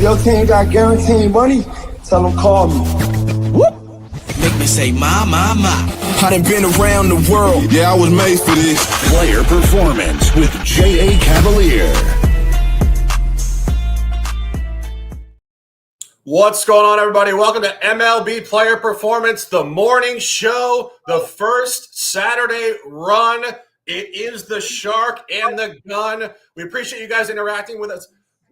your team got guaranteed money, tell them call me. Whoop. Make me say, my. I done been around the world. Yeah, I was made for this. Player Performance with J.A. Cavalier. What's going on, everybody? Welcome to MLB Player Performance, the morning show, the first Saturday run. It is the Shark and the Gun. We appreciate you guys interacting with us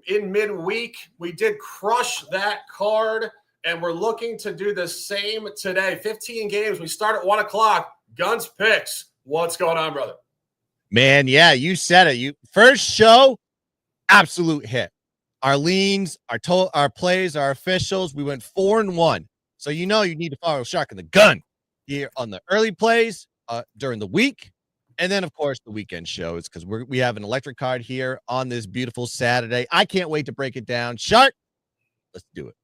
in midweek. We did crush that card, and we're looking to do the same today. 15 games. We start at 1 o'clock. Gunz picks. What's going on, brother? Man, yeah, you said it. First show, absolute hit. Our leans, our plays, our officials, we went 4-1. So you know you need to follow Shark and the Gun here on the early plays during the week. And then, of course, the weekend shows, because we have an electric card here on this beautiful Saturday. I can't wait to break it down. Shark, let's do it.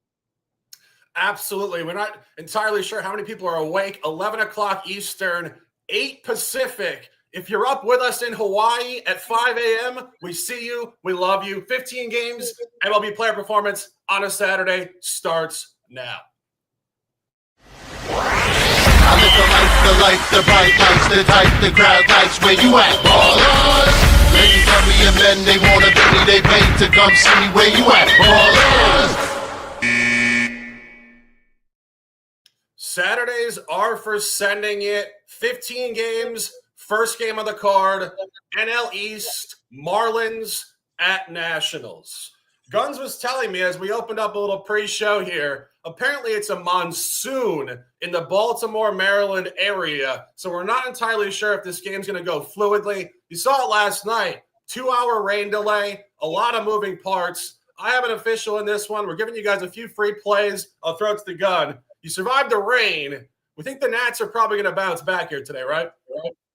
Absolutely. We're not entirely sure how many people are awake. 11 o'clock Eastern, 8 Pacific. If you're up with us in Hawaii at 5 a.m., we see you. We love you. 15 games, MLB Player Performance on a Saturday starts now. I live the bright lights, the type, the crowd lights. Where you at, ballers? Ladies love me and men, they wanna be me, they pay to come see me. Where you at, ballers? Saturdays are for sending it. 15 games. First game of the card, NL East, Marlins at Nationals. Gunz was telling me as we opened up a little pre-show here, apparently it's a monsoon in the Baltimore, Maryland area, so we're not entirely sure if this game's going to go fluidly. You saw it last night, 2-hour rain delay, a lot of moving parts. I have an official in this one. We're giving you guys a few free plays. I'll throw it to the Gun. You survived the rain. We think the Nats are probably going to bounce back here today, right?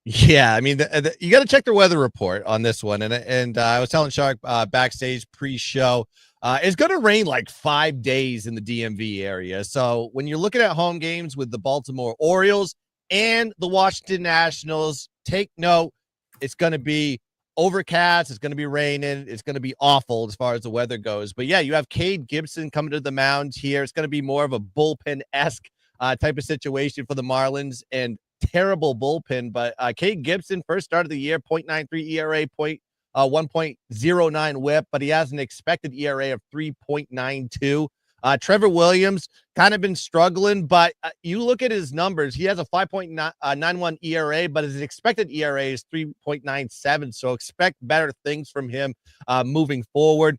Yeah, I mean, you got to check the weather report on this one. And I was telling Shark backstage pre-show, it's going to rain like 5 days in the DMV area. So when you're looking at home games with the Baltimore Orioles and the Washington Nationals, take note, it's going to be overcast. It's going to be raining. It's going to be awful as far as the weather goes. But yeah, you have Cade Gibson coming to the mound here. It's going to be more of a bullpen-esque type of situation for the Marlins, and terrible bullpen, but Cade Gibson, first start of the year, 0.93 ERA, 1.09 whip, but he has an expected ERA of 3.92. Trevor Williams kind of been struggling, but you look at his numbers, he has a 5.91 ERA, but his expected ERA is 3.97, so expect better things from him moving forward.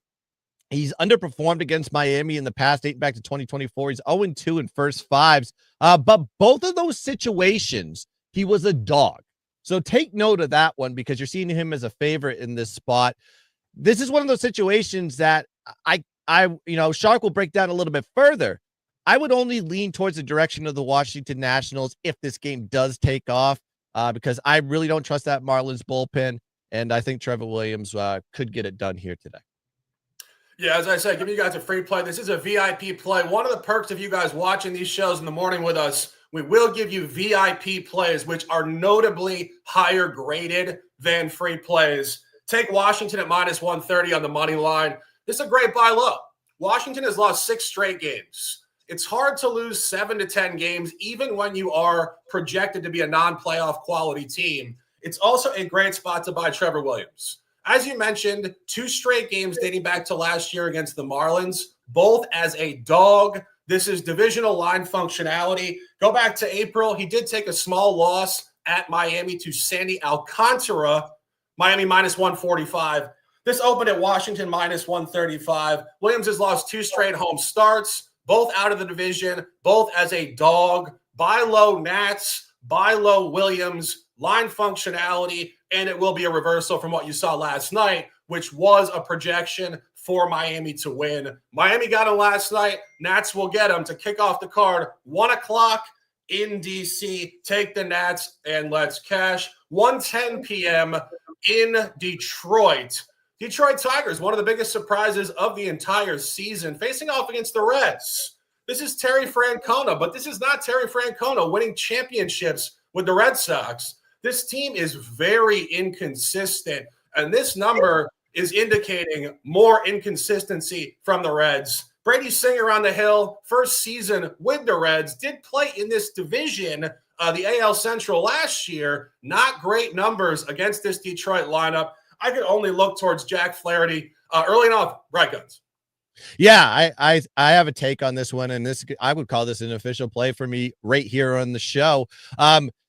He's underperformed against Miami in the past, dating back to 2024. He's 0-2 in first fives. But both of those situations, he was a dog. So take note of that one, because you're seeing him as a favorite in this spot. This is one of those situations that Shark will break down a little bit further. I would only lean towards the direction of the Washington Nationals if this game does take off, because I really don't trust that Marlins bullpen. And I think Trevor Williams could get it done here today. Yeah, as I said, giving you guys a free play. This is a VIP play. One of the perks of you guys watching these shows in the morning with us, we will give you VIP plays, which are notably higher graded than free plays. Take Washington at -130 on the money line. This is a great buy low. Washington has lost 6 straight games. It's hard to lose 7 to 10 games, even when you are projected to be a non-playoff quality team. It's also a great spot to buy Trevor Williams. As you mentioned, 2 straight games dating back to last year against the Marlins, both as a dog. This is divisional line functionality. Go back to April. He did take a small loss at Miami to Sandy Alcantara, Miami -145. This opened at Washington -135. Williams has lost 2 straight home starts, both out of the division, both as a dog. Buy low Nats, buy low Williams, line functionality, and it will be a reversal from what you saw last night, which was a projection for Miami to win. Miami got him last night. Nats will get him to kick off the card. 1 o'clock in D.C. Take the Nats and let's cash. 1:10 p.m. in Detroit. Detroit Tigers, one of the biggest surprises of the entire season, facing off against the Reds. This is Terry Francona, but this is not Terry Francona winning championships with the Red Sox. This team is very inconsistent, and this number is indicating more inconsistency from the Reds. Brady Singer on the hill, first season with the Reds, did play in this division, the AL Central last year. Not great numbers against this Detroit lineup. I could only look towards Jack Flaherty early enough. Right, Gunz? Yeah, I have a take on this one, and this I would call this an official play for me right here on the show.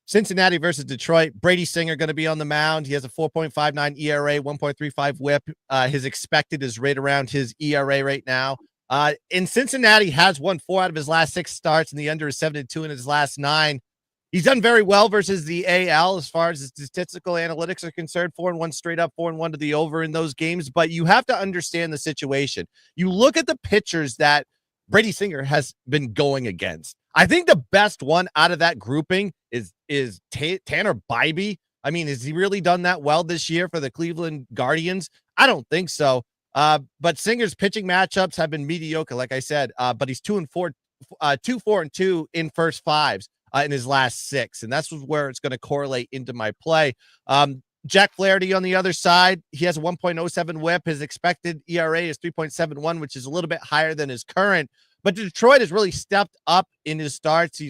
Cincinnati versus Detroit. Brady Singer going to be on the mound. He has a 4.59 ERA, 1.35 WHIP. His expected is right around his ERA right now. In Cincinnati has won 4 out of his last 6 starts, and the under is 7-2 in his last 9. He's done very well versus the AL as far as the statistical analytics are concerned. 4-1 straight up, 4-1 to the over in those games. But you have to understand the situation. You look at the pitchers that Brady Singer has been going against. I think the best one out of that grouping is Tanner Bybee. I mean, has he really done that well this year for the Cleveland Guardians? I don't think so. But Singer's pitching matchups have been mediocre, like I said. But he's 2-4, 2-4-2 in first 5s. In his last 6, and that's where it's going to correlate into my play. Jack Flaherty on the other side, he has a 1.07 WHIP. His expected ERA is 3.71, which is a little bit higher than his current. But Detroit has really stepped up in his starts.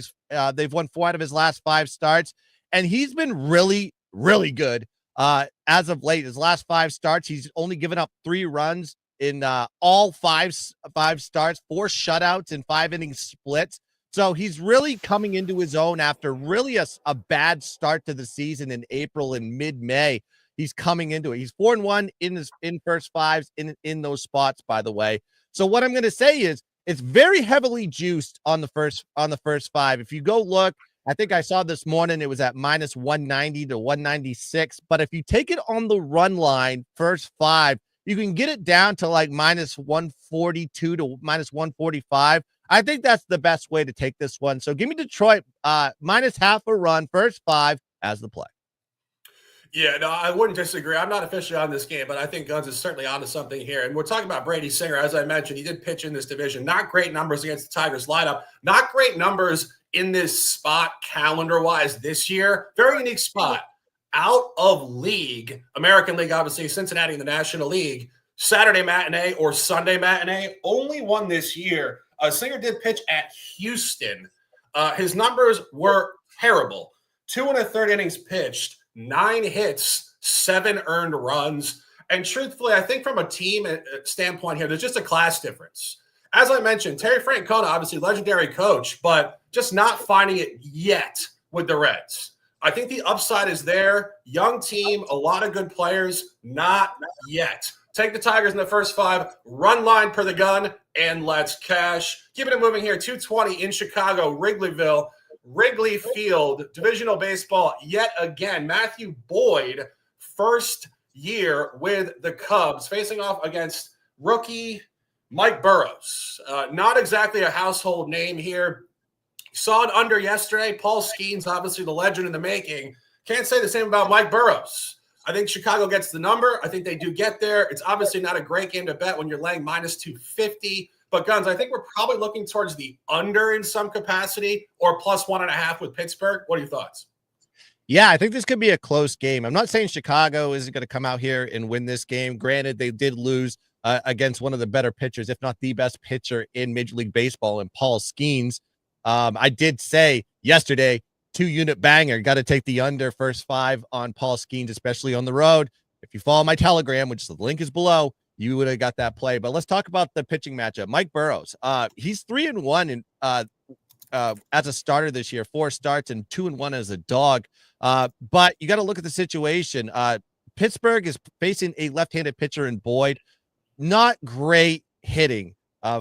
They've won 4 out of his last 5 starts, and he's been really, really good as of late. His last 5 starts, he's only given up 3 runs in all 5 starts, 4 shutouts, and 5 inning splits. So he's really coming into his own after really a bad start to the season in April and mid-May. He's coming into it. He's 4-1 in first 5s in those spots, by the way. So what I'm going to say is it's very heavily juiced on the first 5. If you go look, I think I saw this morning it was at minus 190 to 196. But if you take it on the run line, first 5, you can get it down to like minus 142 to minus 145. I think that's the best way to take this one. So give me Detroit minus half a run, first 5 as the play. Yeah, no, I wouldn't disagree. I'm not officially on this game, but I think Gunz is certainly onto something here. And we're talking about Brady Singer. As I mentioned, he did pitch in this division. Not great numbers against the Tigers lineup. Not great numbers in this spot calendar-wise this year. Very unique spot. Out of league, American League, obviously, Cincinnati in the National League, Saturday matinee or Sunday matinee, only one this year. Singer did pitch at Houston. His numbers were terrible. 2 1/3 innings pitched, 9 hits, 7 earned runs. And truthfully, I think from a team standpoint here, there's just a class difference. As I mentioned, Terry Francona, obviously legendary coach, but just not finding it yet with the Reds. I think the upside is there. Young team, a lot of good players, not yet. Take the Tigers in the first 5, run line per the gun, and let's cash. Keeping it moving here, 2:20 in Chicago, Wrigleyville, Wrigley Field, divisional baseball yet again. Matthew Boyd, first year with the Cubs, facing off against rookie Mike Burrows. Not exactly a household name here. Saw it under yesterday. Paul Skeens, obviously the legend in the making. Can't say the same about Mike Burrows. I think Chicago gets the number. I think they do get there. It's obviously not a great game to bet when you're laying minus 250. But, Gunz, I think we're probably looking towards the under in some capacity or plus 1.5 with Pittsburgh. What are your thoughts? Yeah, I think this could be a close game. I'm not saying Chicago isn't going to come out here and win this game. Granted, they did lose against one of the better pitchers, if not the best pitcher in Major League Baseball, and Paul Skeens. I did say yesterday, 2-unit banger. Got to take the under first 5 on Paul Skeens, especially on the road. If you follow my Telegram, which the link is below, you would have got that play. But let's talk about the pitching matchup. Mike Burrows, he's 3-1 in as a starter this year, 4 starts and 2-1 as a dog. But you got to look at the situation. Pittsburgh is facing a left-handed pitcher in Boyd. Not great hitting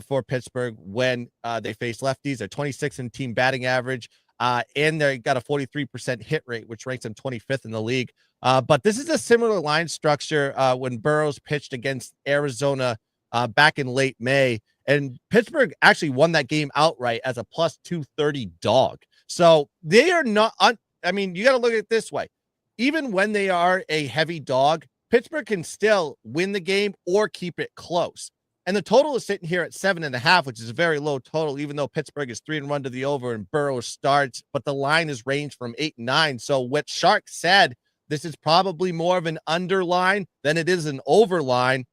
for Pittsburgh when they face lefties. They're 26th in team batting average. And they got a 43% hit rate, which ranks them 25th in the league. But this is a similar line structure when Burrows pitched against Arizona back in late May. And Pittsburgh actually won that game outright as a plus 230 dog. So they are not, I mean, you got to look at it this way. Even when they are a heavy dog, Pittsburgh can still win the game or keep it close. And the total is sitting here at 7.5, which is a very low total, even though Pittsburgh is 3-1 to the over and Burrows starts. But the line is ranged from 8 and 9. So what Shark said This is probably more of an underline than it is an overline.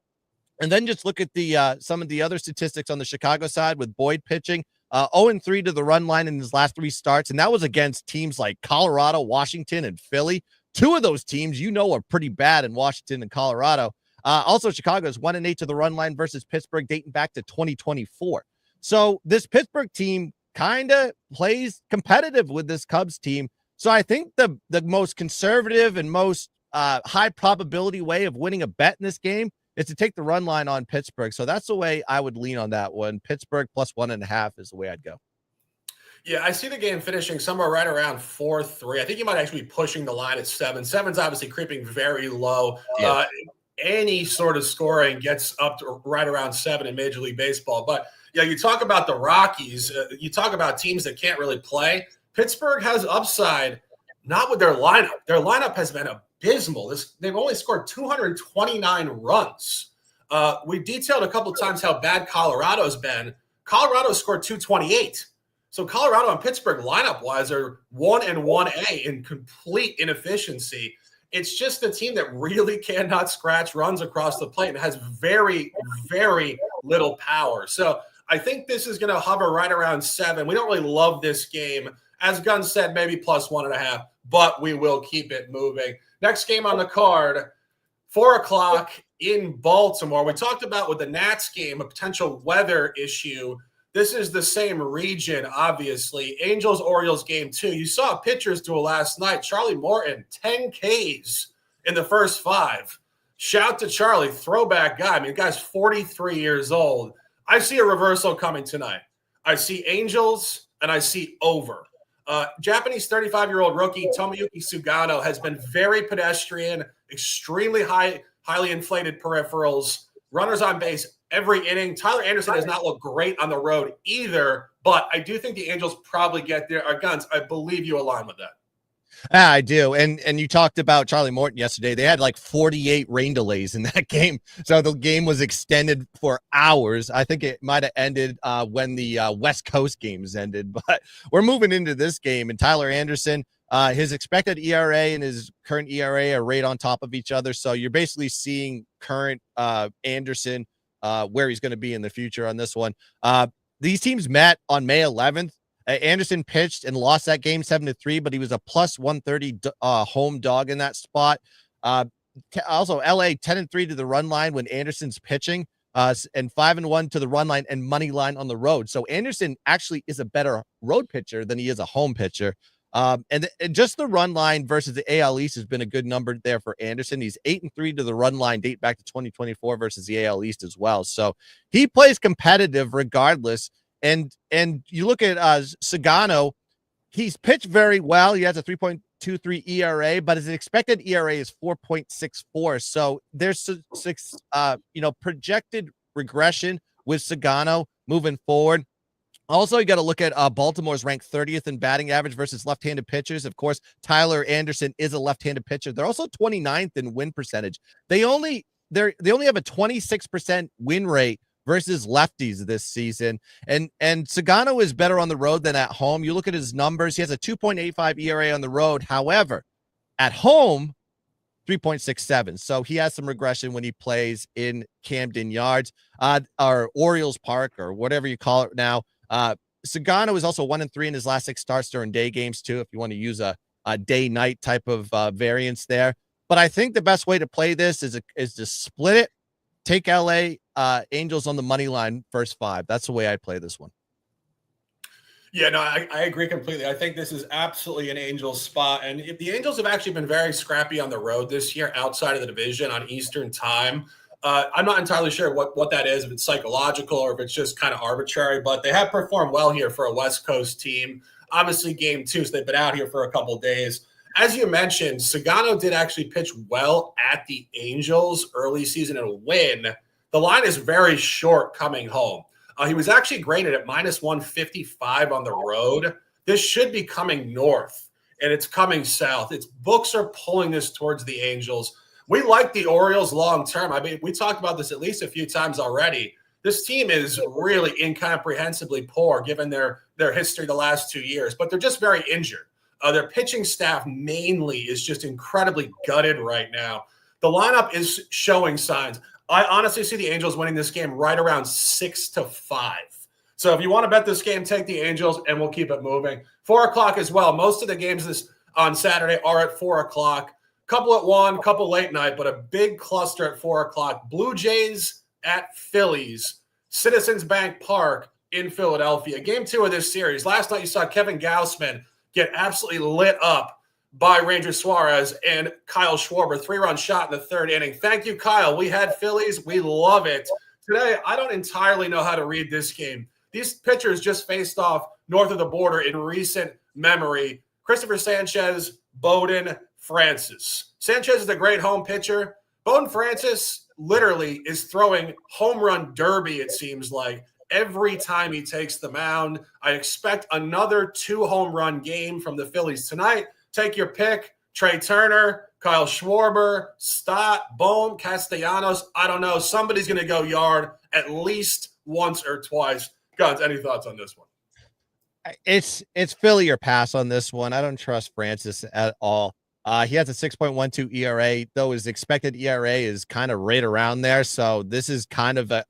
And then just look at the some of the other statistics on the Chicago side with Boyd pitching. 0-3 to the run line in his last 3 starts, and that was against teams like Colorado, Washington, and Philly. 2 of those teams, are pretty bad in Washington and Colorado. Also, Chicago is 1-8 to the run line versus Pittsburgh, dating back to 2024. So this Pittsburgh team kind of plays competitive with this Cubs team. So I think the most conservative and most high probability way of winning a bet in this game is to take the run line on Pittsburgh. So that's the way I would lean on that one. Pittsburgh plus 1.5 is the way I'd go. Yeah, I see the game finishing somewhere right around 4-3. I think you might actually be pushing the line at 7. 7's obviously creeping very low. Yeah. Any sort of scoring gets up to right around 7 in Major League Baseball. But yeah, you talk about the Rockies. You talk about teams that can't really play. Pittsburgh has upside, not with their lineup. Their lineup has been abysmal. They've only scored 229 runs. We detailed a couple of times how bad Colorado's been. Colorado scored 228. So Colorado and Pittsburgh lineup-wise are 1 and 1A in complete inefficiency. It's just a team that really cannot scratch runs across the plate and has very, very little power. So I think this is going to hover right around 7. We don't really love this game. As Gunz said, maybe plus 1.5, but we will keep it moving. Next game on the card, 4 o'clock in Baltimore. We talked about with the Nats game, a potential weather issue. This is the same region, obviously. Angels-Orioles game 2. You saw a pitcher's duel last night. Charlie Morton, 10 Ks in the first 5. Shout to Charlie, throwback guy. I mean, the guy's 43 years old. I see a reversal coming tonight. I see Angels, and I see over. Japanese 35-year-old rookie Tomoyuki Sugano has been very pedestrian, extremely highly inflated peripherals, runners on base every inning. Tyler Anderson does not look great on the road either, but I do think the Angels probably get there. Gunz, I believe you align with that. I do. And you talked about Charlie Morton yesterday. They had like 48 rain delays in that game. So the game was extended for hours. I think it might have ended when the West Coast games ended. But we're moving into this game. And Tyler Anderson, his expected ERA and his current ERA are right on top of each other. So you're basically seeing current Anderson where he's going to be in the future on this one. These teams met on May 11th. Anderson pitched and lost that game 7-3, but he was a plus 130 home dog in that spot. Also, LA 10-3 to the run line when Anderson's pitching, and 5-1 to the run line and money line on the road. So Anderson actually is a better road pitcher than he is a home pitcher. And just the run line versus the AL East has been a good number there for Anderson. He's 8-3 to the run line, date back to 2024 versus the AL East as well. So he plays competitive regardless. And you look at Sugano, he's pitched very well. He has a 3.23 ERA, but his expected ERA is 4.64. So there's projected regression with Sugano moving forward. Also, you got to look at Baltimore's ranked 30th in batting average versus left-handed pitchers. Of course, Tyler Anderson is a left-handed pitcher. They're also 29th in win percentage. They only have a 26% win rate versus lefties this season. And Sugano is better on the road than at home. You look at his numbers. He has a 2.85 ERA on the road. However, at home, 3.67. So he has some regression when he plays in Camden Yards, or Orioles Park, or whatever you call it now. Sugano is also 1-3 in his last 6 starts during day games too, if you want to use a day-night type of variance there. But I think the best way to play this is to split it. Take LA Angels on the money line first 5. That's the way I play this one. Yeah, no, I agree completely. I think this is absolutely an Angels spot. And if the Angels have actually been very scrappy on the road this year outside of the division on Eastern time. I'm not entirely sure what that is, if it's psychological or if it's just kind of arbitrary, but they have performed well here for a West Coast team. Obviously, game 2, so they've been out here for a couple of days. As you mentioned, Sugano did actually pitch well at the Angels early season in a win. The line is very short coming home. He was actually graded at minus 155 on the road. This should be coming north, and it's coming south. Its books are pulling this towards the Angels. We like the Orioles long term. I mean, we talked about this at least a few times already. This team is really incomprehensibly poor given their history the last 2 years, but they're just very injured. Their pitching staff mainly is just incredibly gutted right now. The lineup is showing signs. I honestly see the Angels winning this game right around 6-5. So if you want to bet this game, take the Angels, and we'll keep it moving. 4 o'clock as well. Most of the games on Saturday are at 4 o'clock. Couple at 1, couple late night, but a big cluster at 4 o'clock. Blue Jays at Phillies, Citizens Bank Park in Philadelphia. Game 2 of this series. Last night you saw Kevin Gausman get absolutely lit up by Ranger Suarez and Kyle Schwarber. 3-run shot in the 3rd inning. Thank you, Kyle. We had Phillies. We love it. Today, I don't entirely know how to read this game. These pitchers just faced off north of the border in recent memory. Christopher Sanchez, Bowden, Francis. Sanchez is a great home pitcher. Bowden Francis literally is throwing home run derby, it seems like, every time he takes the mound. I expect another 2-home run game from the Phillies tonight. Take your pick. Trey Turner, Kyle Schwarber, Stott, Bone, Castellanos. I don't know. Somebody's going to go yard at least once or twice. Gunz, any thoughts on this one? It's Philly or pass on this one. I don't trust Francis at all. He has a 6.12 ERA, though his expected ERA is kind of right around there. So this is kind of a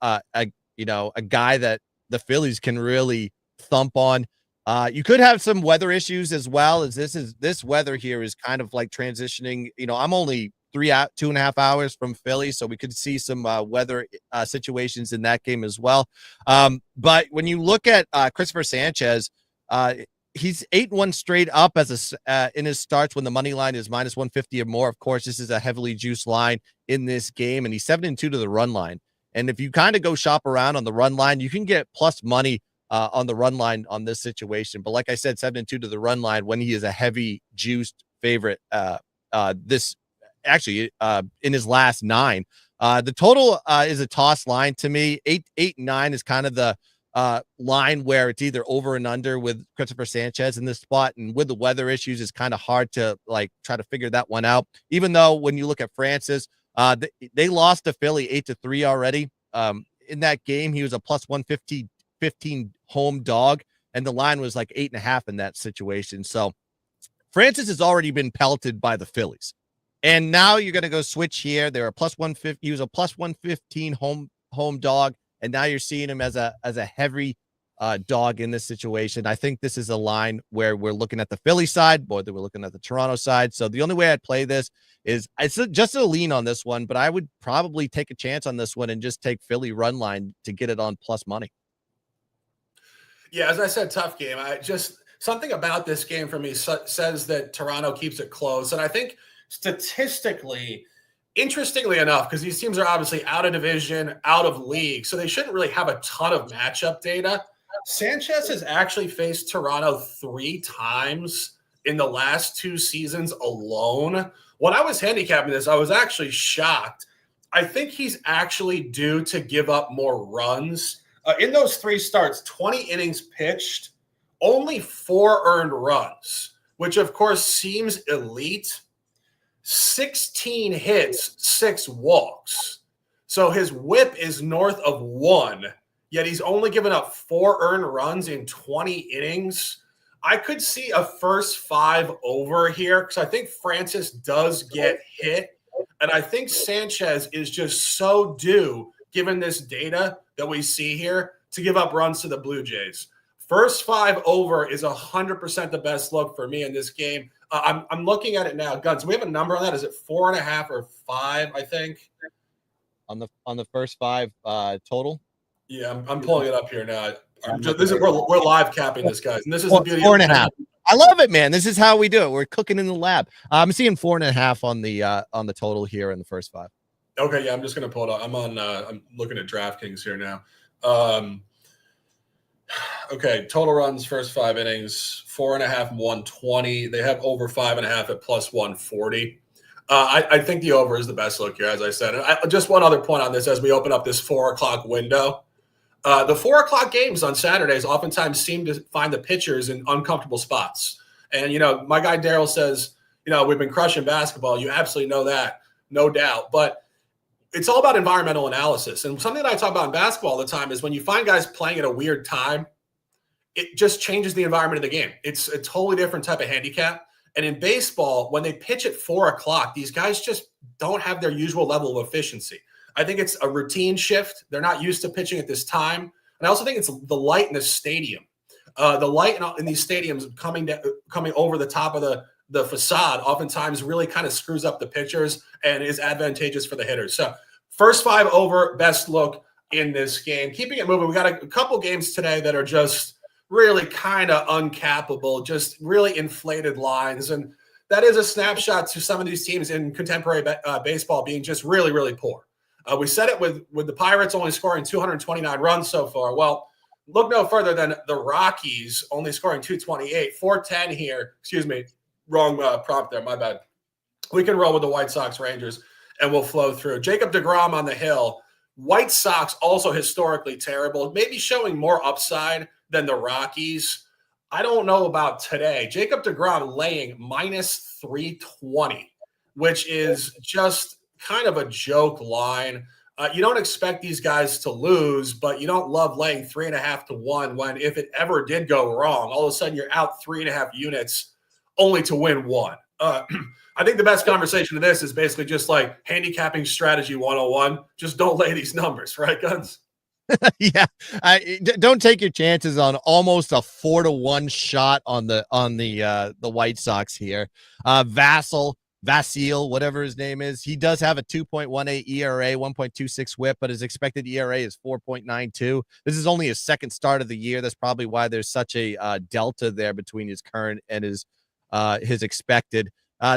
guy that the Phillies can really thump on. You could have some weather issues as well, as this weather here is kind of like transitioning. I'm only 2.5 hours from Philly, so we could see some weather situations in that game as well. But when you look at Christopher Sanchez, he's 8-1 straight up in his starts when the money line is -150 or more. Of course, this is a heavily juiced line in this game, and he's 7-2 to the run line. And if you kind of go shop around on the run line, you can get plus money on the run line on this situation. But like I said, 7-2 to the run line when he is a heavy juiced favorite. In his last 9, the total is a toss line to me. 8, 9 is kind of the line where it's either over and under with Christopher Sanchez in this spot, and with the weather issues, it's kind of hard to try to figure that one out. Even though when you look at Francis, they lost to Philly 8-3 already. In that game, he was a plus 115 home dog, and the line was like 8.5 in that situation. So Francis has already been pelted by the Phillies, and now you're going to go switch here. They're a plus 150. He was a plus 115 home dog, and now you're seeing him as a heavy dog in this situation. I think this is a line where we're looking at the Philly side more than we're looking at the Toronto side. So the only way I'd play this is it's just a lean on this one, but I would probably take a chance on this one and just take Philly run line to get it on plus money. Yeah, as I said, tough game. Something about this game for me says that Toronto keeps it close. And I think statistically, interestingly enough, because these teams are obviously out of division, out of league, so they shouldn't really have a ton of matchup data. Sanchez has actually faced Toronto 3 times in the last 2 seasons alone. When I was handicapping this, I was actually shocked. I think he's actually due to give up more runs. In those 3 starts, 20 innings pitched, only 4 earned runs, which of course seems elite. 16 hits, 6 walks. So his whip is north of 1, yet he's only given up 4 earned runs in 20 innings. I could see a first 5 over here because I think Francis does get hit. And I think Sanchez is just so due, given this data that we see here, to give up runs to the Blue Jays. First 5 over is 100% the best look for me in this game. I'm looking at it now. Gunz, do we have a number on that? Is it 4.5 or 5, I think? On the first 5 total? Yeah, I'm pulling it up here now. We're live capping this, guys. And this is the beauty 4.5. I love it, man. This is how we do it. We're cooking in the lab. I'm seeing 4.5 on the total here in the first 5. Okay, yeah, I'm just gonna pull it up. I'm looking at DraftKings here now. Okay, total runs first 5 innings, 4.5, 120. They have over 5.5 at plus 140. I think the over is the best look here, as I said. And just one other point on this as we open up this 4 o'clock window. The 4 o'clock games on Saturdays oftentimes seem to find the pitchers in uncomfortable spots. And, my guy Daryl says, we've been crushing basketball. You absolutely know that, no doubt. But it's all about environmental analysis. And something that I talk about in basketball all the time is when you find guys playing at a weird time, it just changes the environment of the game. It's a totally different type of handicap. And in baseball, when they pitch at 4 o'clock, these guys just don't have their usual level of efficiency. I think it's a routine shift. They're not used to pitching at this time. And I also think it's the light in the stadium. The light in these stadiums coming over the top of the facade oftentimes really kind of screws up the pitchers and is advantageous for the hitters. So first 5 over, best look in this game. Keeping it moving, we got a couple games today that are just really kind of uncappable, just really inflated lines. And that is a snapshot to some of these teams in contemporary baseball being just really, really poor. We said it with the Pirates only scoring 229 runs so far. Well, look no further than the Rockies only scoring 228, 410 here. Excuse me, wrong prompt there, my bad. We can roll with the White Sox Rangers and we'll flow through. Jacob deGrom on the hill. White Sox also historically terrible, maybe showing more upside than the Rockies. I don't know about today. Jacob deGrom laying minus 320, which is just kind of a joke line. You don't expect these guys to lose, but you don't love laying 3.5 to 1 when if it ever did go wrong, all of a sudden you're out 3.5 units only to win 1. I think the best conversation of this is basically just like handicapping strategy 101. Just don't lay these numbers, right, Gunz? Yeah, don't take your chances on almost a 4-1 shot on the White Sox here. Vasil, whatever his name is, he does have a 2.18 ERA, 1.26 WHIP, but his expected ERA is 4.92. This is only his second start of the year. That's probably why there's such a delta there between his current and his expected.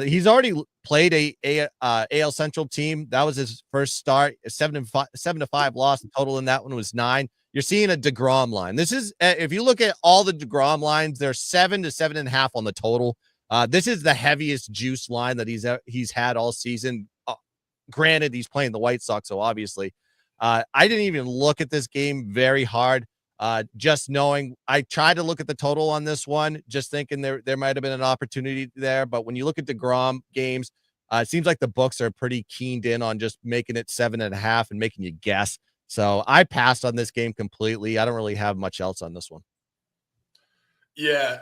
He's already played a AL Central team. That was his first start. 7-5 loss. The total in that one was 9. You're seeing a deGrom line. This is, if you look at all the deGrom lines, they're 7 to 7.5 on the total. This is the heaviest juice line that he's had all season. Granted, he's playing the White Sox, so obviously, I didn't even look at this game very hard. Just knowing, I tried to look at the total on this one, just thinking there might have been an opportunity there. But when you look at deGrom games, it seems like the books are pretty keened in on just making it 7.5 and making you guess. So I passed on this game completely. I don't really have much else on this one. Yeah.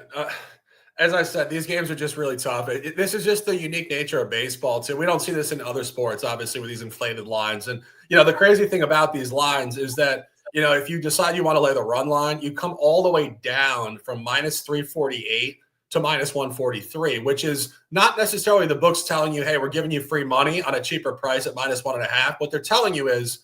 As I said, these games are just really tough. This is just the unique nature of baseball, too. We don't see this in other sports, obviously, with these inflated lines. And, the crazy thing about these lines is that, if you decide you want to lay the run line, you come all the way down from minus 348 to minus 143, which is not necessarily the books telling you, hey, we're giving you free money on a cheaper price at minus 1.5. What they're telling you is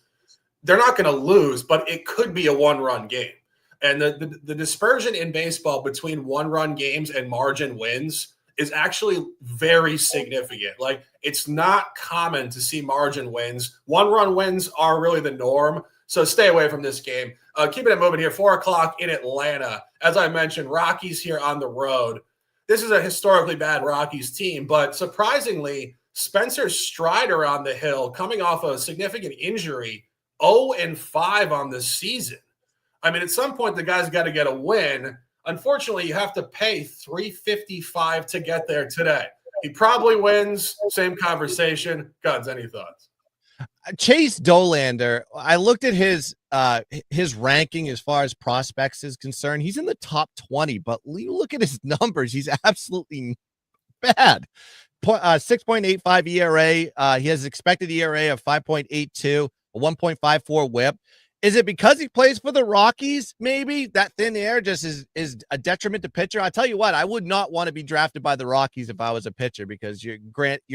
they're not going to lose, but it could be a one-run game. And the dispersion in baseball between one-run games and margin wins is actually very significant. Like, it's not common to see margin wins. One-run wins are really the norm. So stay away from this game. Keeping it moving here, 4 o'clock in Atlanta. As I mentioned, Rockies here on the road. This is a historically bad Rockies team, but surprisingly, Spencer Strider on the hill, coming off a significant injury, 0-5 on the season. I mean, at some point, the guy's got to get a win. Unfortunately, you have to pay $355 to get there today. He probably wins. Same conversation. Gunz, any thoughts? Chase Dolander, I looked at his ranking as far as prospects is concerned. He's in the top 20, but you look at his numbers, he's absolutely bad. 6.85 ERA. He has expected ERA of 5.82, a 1.54 WHIP. Is it because he plays for the Rockies? Maybe that thin air just is a detriment to pitcher. I tell you what, I would not want to be drafted by the Rockies if I was a pitcher, because you're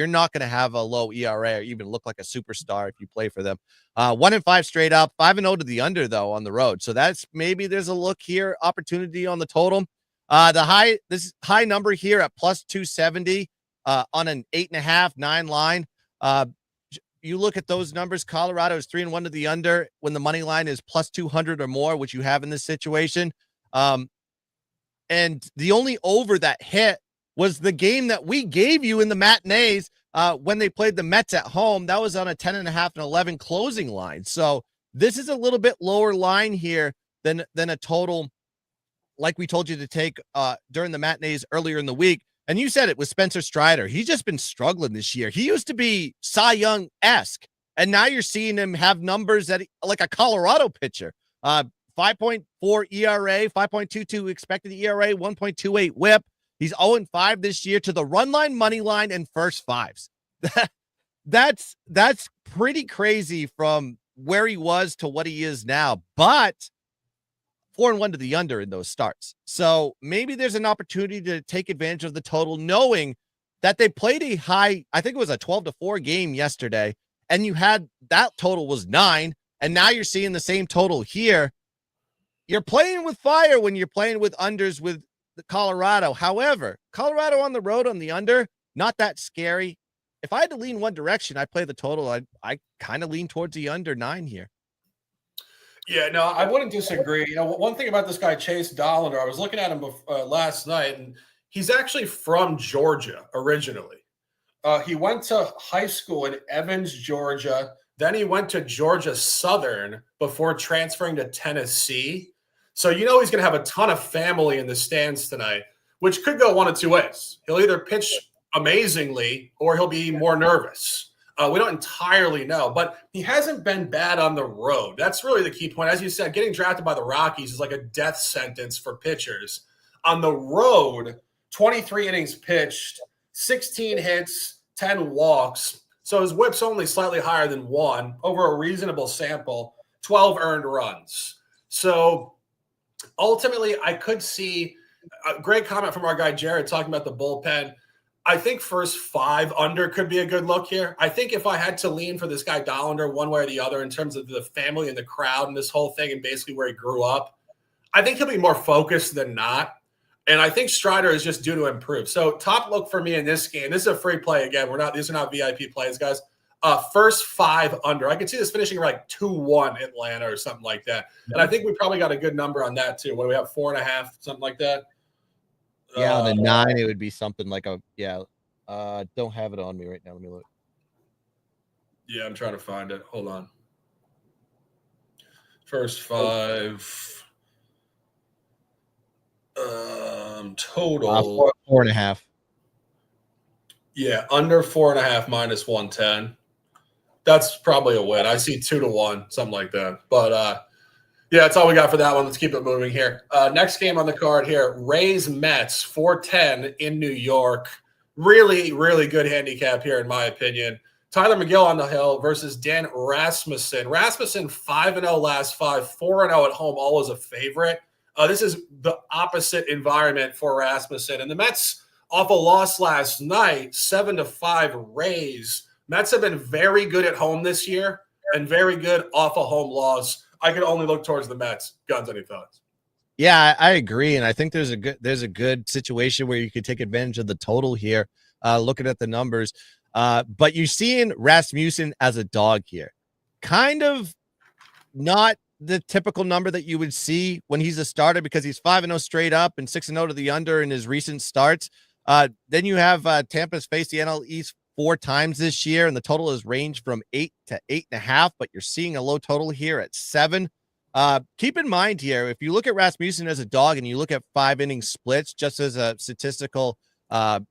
not going to have a low ERA or even look like a superstar if you play for them. 1-5 straight up, 5-0 to the under though on the road. So that's, maybe there's a look here, opportunity on the total. This high number here at plus 270 on an 8.5-9 line. You look at those numbers, Colorado is 3-1 to the under when the money line is plus 200 or more, which you have in this situation. And the only over that hit was the game that we gave you in the matinees when they played the Mets at home. That was on a 10.5 and 11 closing line. So this is a little bit lower line here than a total like we told you to take during the matinees earlier in the week. And you said it with Spencer Strider. He's just been struggling this year. He used to be Cy Young-esque, and now you're seeing him have numbers that like a Colorado pitcher. 5.4 ERA, 5.22 expected ERA, 1.28 WHIP. He's 0-5 this year to the run line, money line, and first fives. That's pretty crazy from where he was to what he is now, but 4-1 to the under in those starts. So maybe there's an opportunity to take advantage of the total, knowing that they played a high, I think it was a 12-4 game yesterday, and you had that total was 9, and now you're seeing the same total here. You're playing with fire when you're playing with unders with the Colorado. However, Colorado on the road on the under, not that scary. If I had to lean one direction, I play the total. I kind of lean towards the under 9 here. Yeah, no, I wouldn't disagree. You know, one thing about this guy, Chase Dollander, I was looking at him last night, and he's actually from Georgia originally. He went to high school in Evans, Georgia. Then he went to Georgia Southern before transferring to Tennessee. So you know he's going to have a ton of family in the stands tonight, which could go one of two ways. He'll either pitch amazingly or he'll be more nervous. We don't entirely know, but he hasn't been bad on the road. That's really the key point. As you said, getting drafted by the Rockies is like a death sentence for pitchers. On the road, 23 innings pitched, 16 hits, 10 walks. So his whip's only slightly higher than 1 over a reasonable sample, 12 earned runs. So ultimately, I could see a great comment from our guy Jared talking about the bullpen. I think first 5 under could be a good look here. I think if I had to lean for this guy Dollander one way or the other in terms of the family and the crowd and this whole thing and basically where he grew up, I think he'll be more focused than not. And I think Strider is just due to improve. So top look for me in this game. This is a free play again. These are not VIP plays, guys. First 5 under. I could see this finishing like 2-1 Atlanta or something like that. And I think we probably got a good number on that too. What do we have? 4.5, something like that. Yeah, on the 9, it would be something like don't have it on me right now. Let me look. Yeah, I'm trying to find it. Hold on. First 5. Total 4.5. Yeah, under 4.5 minus 110. That's probably a win. I see 2-1, something like that. But yeah, that's all we got for that one. Let's keep it moving here. Next game on the card here, Rays Mets 410 in New York. Really, really good handicap here, in my opinion. Tyler McGill on the hill versus Dan Rasmussen. Rasmussen 5-0 last 5, 4-0 at home, all as a favorite. This is the opposite environment for Rasmussen. And the Mets off a loss last night, 7-5 Rays. Mets have been very good at home this year and very good off a home loss. I can only look towards the Mets. Gunz, any thoughts? Yeah, I agree, and I think there's a good situation where you could take advantage of the total here. Looking at the numbers, but you're seeing Rasmussen as a dog here, kind of not the typical number that you would see when he's a starter because he's 5-0 straight up and 6-0 to the under in his recent starts. Then you have Tampa's faced the NL East 4 times this year, and the total has ranged from 8 to 8.5, but you're seeing a low total here at 7. Keep in mind here, if you look at Rasmussen as a dog and you look at 5 inning splits, just as a statistical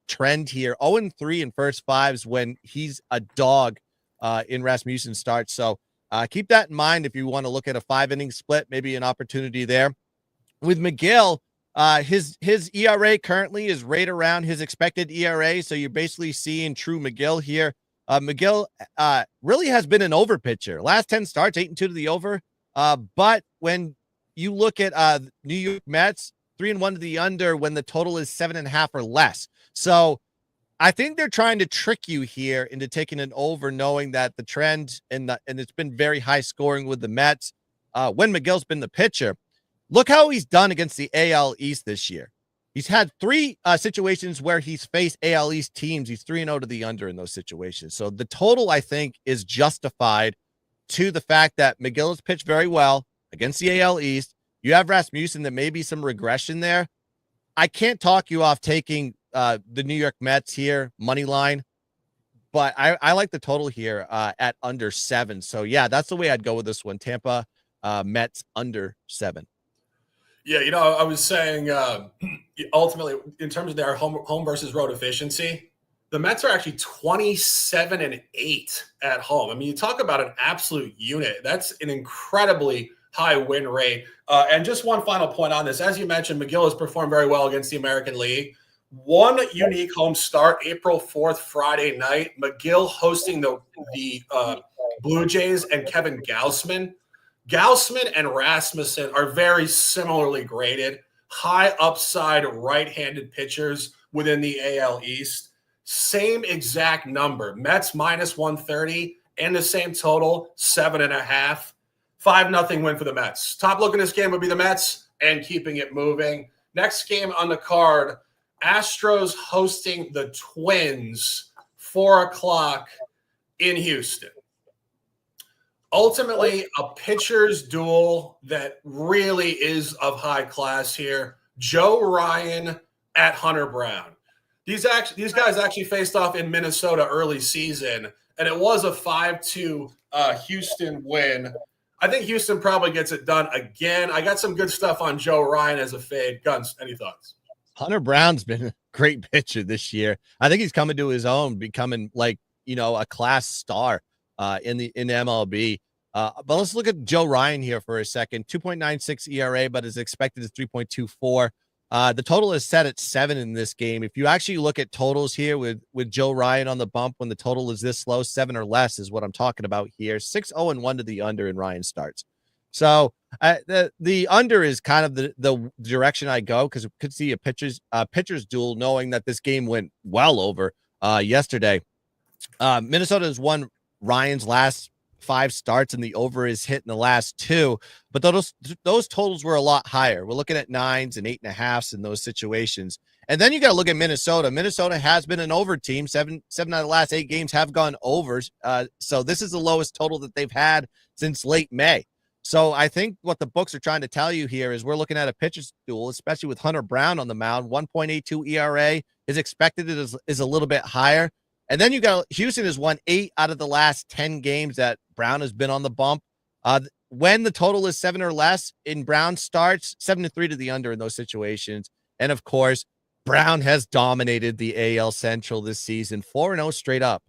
trend here, 0-3 in first 5s when he's a dog in Rasmussen starts. So keep that in mind if you want to look at a 5 inning split, maybe an opportunity there. With McGill, his ERA currently is right around his expected ERA. So you're basically seeing true McGill here. McGill really has been an over pitcher. Last 10 starts, 8-2 to the over. But when you look at New York Mets, 3-1 to the under when the total is 7.5 or less. So I think they're trying to trick you here into taking an over, knowing that the trend and it's been very high scoring with the Mets when McGill's been the pitcher. Look how he's done against the AL East this year. He's had 3 situations where he's faced AL East teams. He's 3-0 to the under in those situations. So the total, I think, is justified to the fact that McGill has pitched very well against the AL East. You have Rasmussen, that may be some regression there. I can't talk you off taking the New York Mets here, money line, but I like the total here at under 7. So, yeah, that's the way I'd go with this one. Tampa Mets under 7. Yeah, you know, I was saying ultimately in terms of their home versus road efficiency, the Mets are actually 27-8 at home. I mean, you talk about an absolute unit. That's an incredibly high win rate. And just one final point on this. As you mentioned, McGill has performed very well against the American League. One unique home start, April 4th, Friday night. McGill hosting the Blue Jays and Kevin Gausman. Gausman and Rasmussen are very similarly graded, high upside right-handed pitchers within the AL East. Same exact number. Mets minus 130 and the same total, 7.5. 5-0 win for the Mets. Top look in this game would be the Mets and keeping it moving. Next game on the card, Astros hosting the Twins, 4 o'clock in Houston. Ultimately, a pitcher's duel that really is of high class here. Joe Ryan at Hunter Brown. These guys actually faced off in Minnesota early season, and it was a 5-2 Houston win. I think Houston probably gets it done again. I got some good stuff on Joe Ryan as a fade. Gunz, any thoughts? Hunter Brown's been a great pitcher this year. I think he's coming to his own, becoming a class star in MLB. But let's look at Joe Ryan here for a second. 2.96 ERA, but is expected is 3.24. The total is set at 7 in this game. If you actually look at totals here with Joe Ryan on the bump, when the total is this low, 7 or less is what I'm talking about here. 6-0-1 to the under in Ryan starts. So the under is kind of the direction I go, because we could see a pitcher's duel, knowing that this game went well over yesterday. Minnesota has won Ryan's last 5 starts, and the over is hit in the last 2, but those totals were a lot higher. We're looking at 9s and 8.5s in those situations. And then you got to look at Minnesota. Minnesota has been an over team. 7 out of the last 8 games have gone overs. So this is the lowest total that they've had since late May. So I think what the books are trying to tell you here is we're looking at a pitcher's duel, especially with Hunter Brown on the mound. 1.82 ERA is expected is a little bit higher. And then you got Houston has won 8 out of the last 10 games that Brown has been on the bump. When the total is 7 or less in Brown starts, 7-3 to the under in those situations. And of course, Brown has dominated the AL Central this season, 4-0 straight up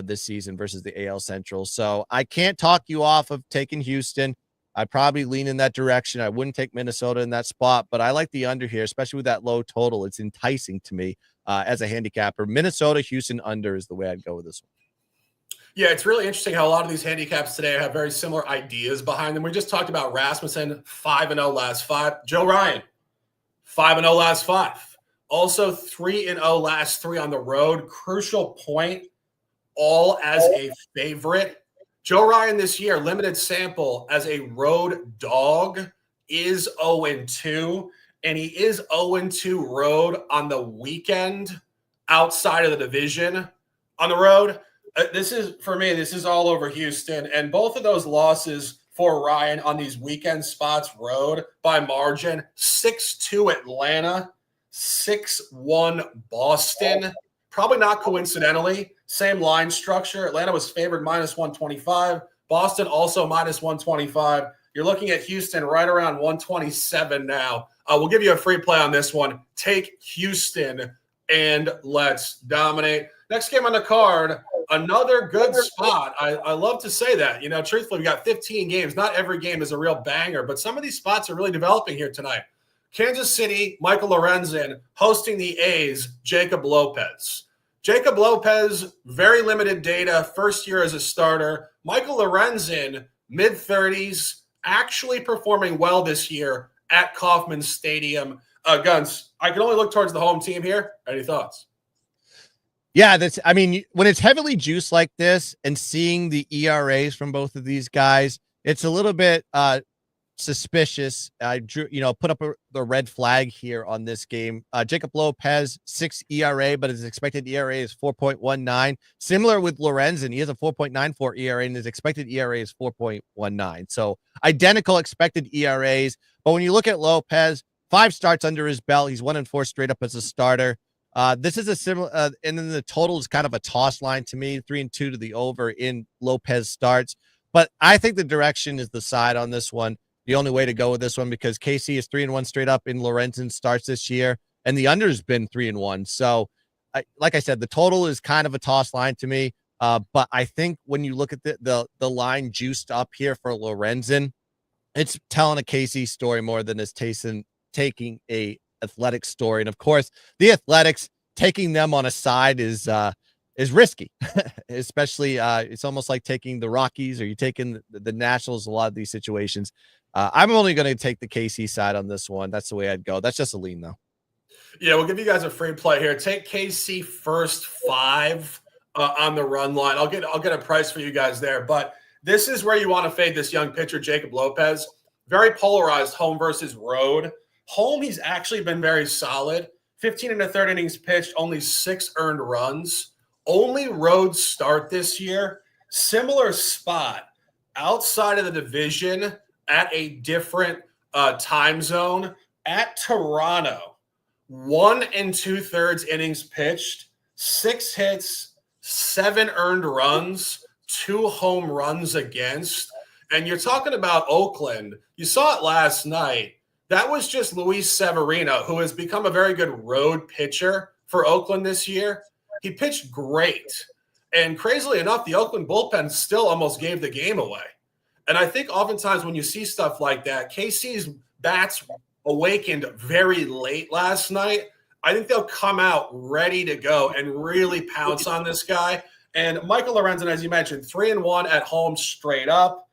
this season versus the AL Central. So I can't talk you off of taking Houston. I'd probably lean in that direction. I wouldn't take Minnesota in that spot, but I like the under here, especially with that low total. It's enticing to me as a handicapper. Minnesota, Houston under is the way I'd go with this one. Yeah, it's really interesting how a lot of these handicaps today have very similar ideas behind them. We just talked about Rasmussen, 5-0 last 5. Joe Ryan, 5-0 last 5. Also 3-0 last 3 on the road. Crucial point, all as a favorite. Joe Ryan this year, limited sample as a road dog, is 0-2, and he is 0-2 road on the weekend outside of the division on the road. This is all over Houston, and both of those losses for Ryan on these weekend spots road by margin, 6-2 Atlanta, 6-1 Boston. Probably not coincidentally, same line structure. Atlanta was favored minus 125. Boston also minus 125. You're looking at Houston right around 127 now. We'll give you a free play on this one. Take Houston and let's dominate. Next game on the card, another good spot. I love to say that. Truthfully, we got 15 games. Not every game is a real banger, but some of these spots are really developing here tonight. Kansas City, Michael Lorenzen hosting the A's, Jacob Lopez. Jacob Lopez, very limited data, first year as a starter. Michael Lorenzen, mid-30s, actually performing well this year at Kauffman Stadium. Gunz, I can only look towards the home team here. Any thoughts? Yeah, when it's heavily juiced like this and seeing the ERAs from both of these guys, it's a little bit suspicious. I put up the red flag here on this game. Jacob Lopez, 6 ERA, but his expected ERA is 4.19. Similar with Lorenzen, he has a 4.94 ERA, and his expected ERA is 4.19. So identical expected ERAs. But when you look at Lopez, 5 starts under his belt. He's 1-4 straight up as a starter. This is a similar, and then the total is kind of a toss line to me, 3-2 to the over in Lopez starts. But I think the direction is the side on this one. The only way to go with this one, because KC is 3-1 straight up in Lorenzen starts this year, and the under has been 3-1. So, like I said, the total is kind of a toss line to me. But I think when you look at the line juiced up here for Lorenzen, it's telling a KC story more than it's taking a athletic story. And of course, the Athletics taking them on a side is risky, especially it's almost like taking the Rockies or you taking the Nationals. A lot of these situations. I'm only going to take the KC side on this one. That's the way I'd go. That's just a lean though. Yeah, we'll give you guys a free play here. Take KC first 5 on the run line. I'll get a price for you guys there. But this is where you want to fade this young pitcher, Jacob Lopez. Very polarized home versus road. Home, he's actually been very solid. 15 and a third innings pitched, only 6 earned runs. Only road start this year. Similar spot outside of the division at a different time zone at Toronto. 1 2/3 innings pitched, 6 hits, 7 earned runs, 2 home runs against. And you're talking about Oakland. You saw it last night. That was just Luis Severino, who has become a very good road pitcher for Oakland this year. He pitched great. And crazily enough, the Oakland bullpen still almost gave the game away. And I think oftentimes when you see stuff like that, KC's bats awakened very late last night. I think they'll come out ready to go and really pounce on this guy. And Michael Lorenzen, as you mentioned, 3-1 at home straight up.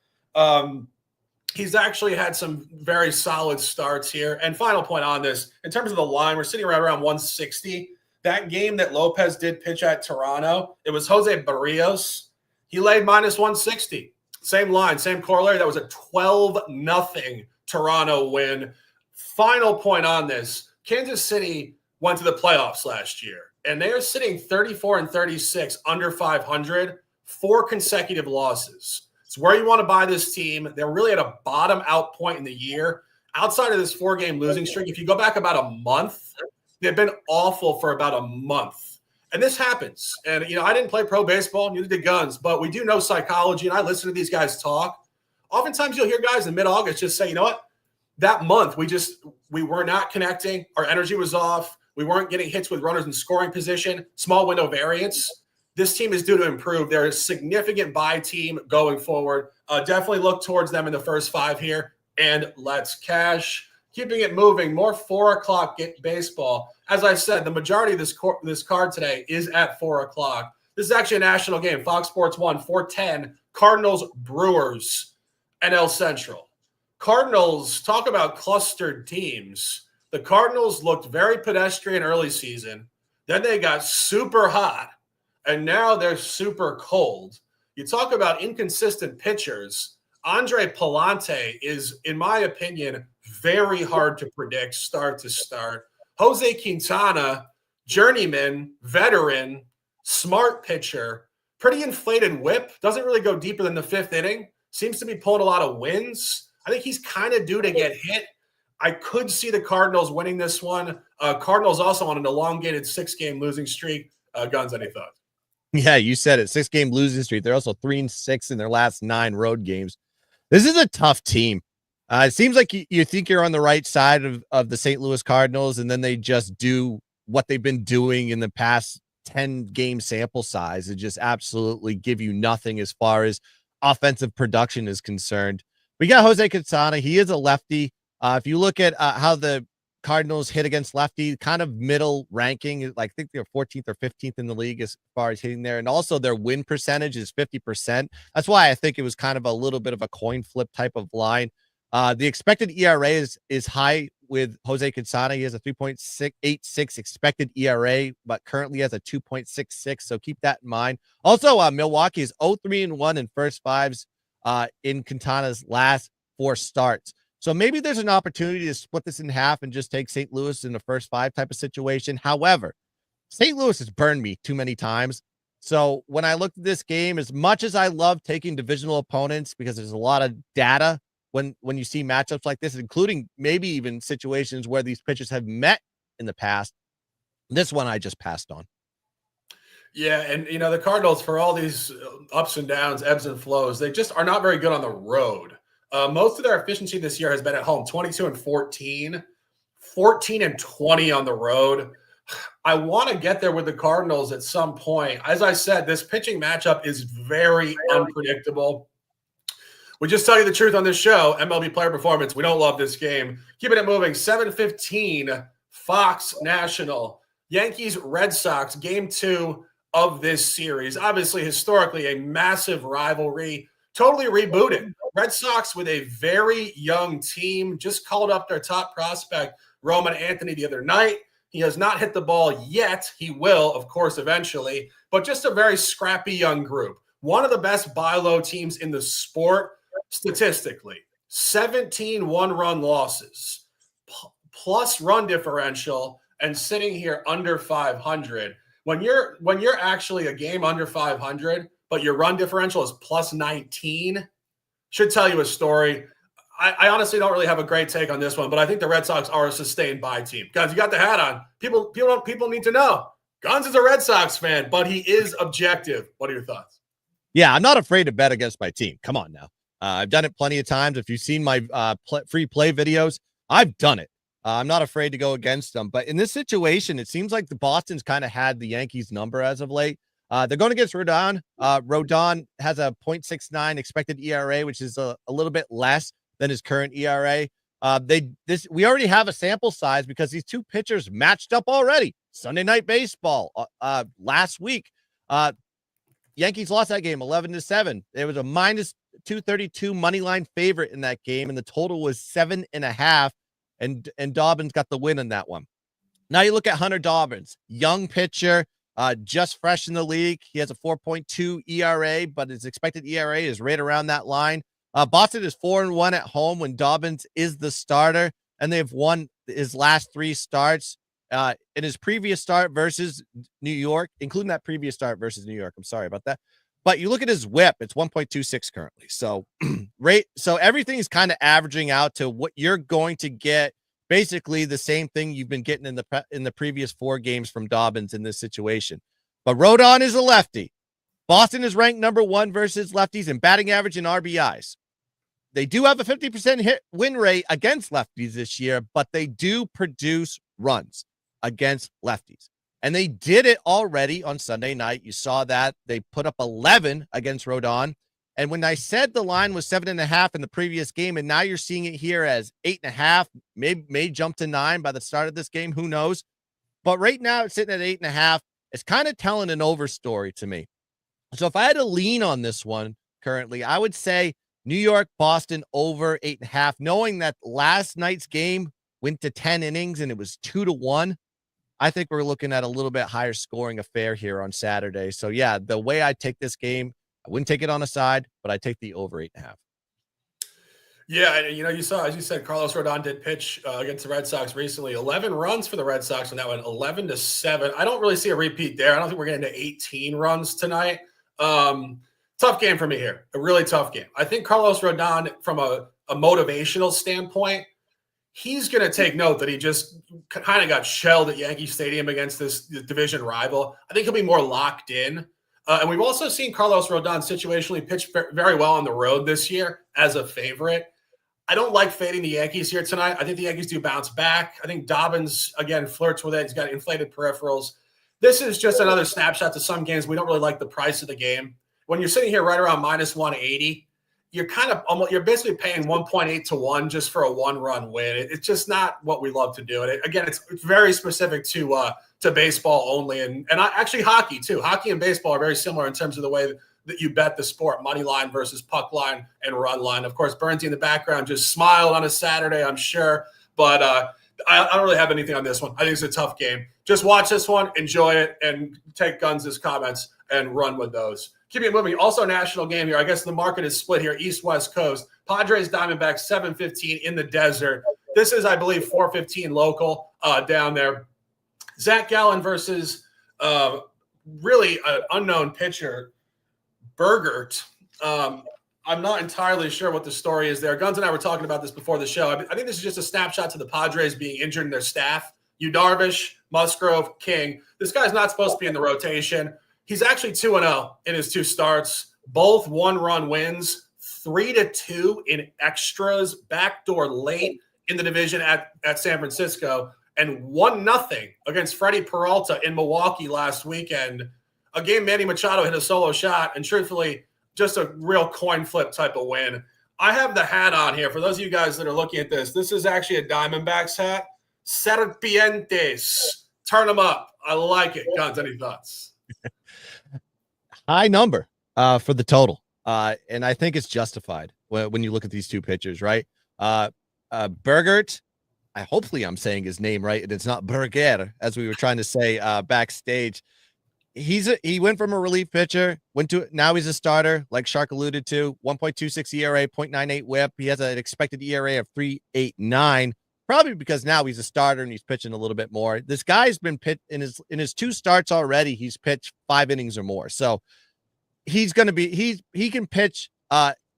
He's actually had some very solid starts here. And final point on this, in terms of the line, we're sitting right around 160. That game that Lopez did pitch at Toronto, it was Jose Barrios. He laid -160. Same line, same corollary. That was a 12-0 Toronto win. Final point on this, Kansas City went to the playoffs last year, and they are sitting 34-36 under 500, 4 consecutive losses. It's where you want to buy this team. They're really at a bottom out point in the year. Outside of this 4-game losing streak, if you go back about a month, they've been awful for about a month. And this happens. And, I didn't play pro baseball, neither did Gunz, but we do know psychology, and I listen to these guys talk. Oftentimes you'll hear guys in mid-August just say, you know what? That month, we were not connecting. Our energy was off. We weren't getting hits with runners in scoring position, small window variance. This team is due to improve. They're a significant buy team going forward. Definitely look towards them in the first 5 here, and let's cash. Keeping it moving, more 4 o'clock baseball. As I said, the majority of this card today is at 4 o'clock. This is actually a national game. Fox Sports 1, 4:10, Cardinals, Brewers, NL Central. Cardinals, talk about clustered teams. The Cardinals looked very pedestrian early season. Then they got super hot, and now they're super cold. You talk about inconsistent pitchers. Andre Palante is, in my opinion, very hard to predict start to start. Jose Quintana, journeyman, veteran, smart pitcher, pretty inflated whip, doesn't really go deeper than the 5th inning, seems to be pulling a lot of wins. I think he's kind of due to get hit. I could see the Cardinals winning this one. Cardinals also on an elongated 6-game losing streak. Gunz, any thoughts? Yeah, you said it. 6-game losing streak. They're also 3-6 in their last 9 road games. This is a tough team. It seems like you think you're on the right side of the St. Louis Cardinals, and then they just do what they've been doing in the past 10-game sample size and just absolutely give you nothing as far as offensive production is concerned. We got Jose Quintana. He is a lefty. If you look at how the Cardinals hit against lefty, kind of middle ranking, I think they're 14th or 15th in the league as far as hitting there. And also their win percentage is 50%. That's why I think it was kind of a little bit of a coin flip type of line. The expected ERA is high with Jose Quintana. He has a 3.86 expected ERA, but currently has a 2.66. So keep that in mind. Also, Milwaukee is 0-3-1 in first 5s in Quintana's last 4 starts. So maybe there's an opportunity to split this in half and just take St. Louis in the first 5 type of situation. However, St. Louis has burned me too many times. So when I looked at this game, as much as I love taking divisional opponents because there's a lot of data when you see matchups like this, including maybe even situations where these pitchers have met in the past, this one I just passed on. Yeah, and the Cardinals, for all these ups and downs, ebbs and flows, they just are not very good on the road. Most of their efficiency this year has been at home, 22-14, 14-20 on the road. I want to get there with the Cardinals at some point. As I said, this pitching matchup is very unpredictable. We just tell you the truth on this show, MLB player performance. We don't love this game. Keeping it moving, 7:15, Fox National, Yankees, Red Sox, game 2 of this series. Obviously, historically, a massive rivalry, totally rebooted. Red Sox with a very young team just called up their top prospect, Roman Anthony, the other night. He has not hit the ball yet. He will, of course, eventually, but just a very scrappy young group. One of the best buy low teams in the sport statistically. 17 one-run losses, plus run differential, and sitting here under 500. When you're actually a game under 500, but your run differential is plus 19, should tell you a story. I honestly don't really have a great take on this one, but I think the Red Sox are a sustained buy team. Gunz, you got the hat on. People need to know. Gunz is a Red Sox fan, but he is objective. What are your thoughts? Yeah, I'm not afraid to bet against my team. Come on now. I've done it plenty of times. If you've seen my free play videos, I've done it. I'm not afraid to go against them. But in this situation, it seems like the Boston's kind of had the Yankees number as of late. They're going against Rodon. Rodon has a 0.69 expected ERA, which is a little bit less than his current ERA. We already have a sample size because these two pitchers matched up already. Sunday Night Baseball last week. Yankees lost that game 11-7. There was a minus 232 money line favorite in that game, and the total was 7.5. And Dobbins got the win in that one. Now you look at Hunter Dobbins, young pitcher, just fresh in the league. He has a 4.2 ERA, but his expected ERA is right around that line. Boston is 4-1 at home when Dobbins is the starter, and they've won his last 3 starts. In his previous start versus New York, including that previous start versus New York. I'm sorry about that. But you look at his whip, it's 1.26 currently. So so everything is kind of averaging out to what you're going to get, basically the same thing you've been getting in the previous 4 games from Dobbins in this situation. But Rodon is a lefty. Boston is ranked number 1 versus lefties in batting average and RBIs. They do have a 50% win rate against lefties this year, but they do produce runs against lefties. And they did it already on Sunday night. You saw that. They put up 11 against Rodon. And when I said the line was 7.5 in the previous game, and now you're seeing it here as 8.5, may jump to 9 by the start of this game. Who knows? But right now it's sitting at 8.5. It's kind of telling an over story to me. So if I had to lean on this one currently, I would say New York, Boston over 8.5, knowing that last night's game went to 10 innings and it was 2-1. I think we're looking at a little bit higher scoring affair here on Saturday. So yeah, the way I take this game, I wouldn't take it on a side, but I take the over 8.5. Yeah, and you saw, as you said, Carlos Rodon did pitch against the Red Sox recently. 11 runs for the Red Sox, and that went 11-7. I don't really see a repeat there. I don't think we're getting to 18 runs tonight. Tough game for me here. A really tough game. I think Carlos Rodon, from a motivational standpoint, he's going to take note that he just kind of got shelled at Yankee Stadium against this division rival. I think he'll be more locked in. And we've also seen Carlos Rodon situationally pitch very well on the road this year as a favorite. I don't like fading the Yankees here tonight. I think the Yankees do bounce back. I think Dobbins, again, flirts with it. He's got inflated peripherals. This is just another snapshot to some games. We don't really like the price of the game. When you're sitting here right around minus 180, you're basically paying 1.8 to 1 just for a 1-run win. It's just not what we love to do. And again, it's very specific to baseball only, and actually hockey too. Hockey and baseball are very similar in terms of the way that you bet the sport: money line versus puck line and run line. Of course, Bernsey in the background just smiled on a Saturday, I'm sure, but I don't really have anything on this one. I think it's a tough game. Just watch this one, enjoy it, and take Gunz's comments and run with those. Keep it moving. Also, national game here. I guess the market is split here, East-West Coast. Padres, Diamondbacks, 7:15 in the desert. This is, I believe, 4:15 local down there. Zach Gallen versus really an unknown pitcher, Bergert. I'm not entirely sure what the story is there. Gunz and I were talking about this before the show. I think this is just a snapshot to the Padres being injured in their staff. Yu Darvish, Musgrove, King. This guy's not supposed to be in the rotation. He's actually 2-0 in his 2 starts, both 1-run wins, 3-2 in extras, backdoor late in the division at San Francisco, and 1-0 against Freddie Peralta in Milwaukee last weekend. A game Manny Machado hit a solo shot, and truthfully, just a real coin flip type of win. I have the hat on here. For those of you guys that are looking at this, this is actually a Diamondbacks hat. Serpientes. Turn them up. I like it. Gunz, any thoughts? High number for the total. And I think it's justified when you look at these two pitchers, right? Bergert, hopefully I'm saying his name right, and it's not Berger, as we were trying to say backstage. He went from a relief pitcher, now he's a starter, like Shark alluded to, 1.26 ERA, 0.98 whip. He has an expected ERA of 3.89, probably because now he's a starter and he's pitching a little bit more. This guy's been pitched in his 2 starts already. He's pitched 5 innings or more. So he's going to be, he can pitch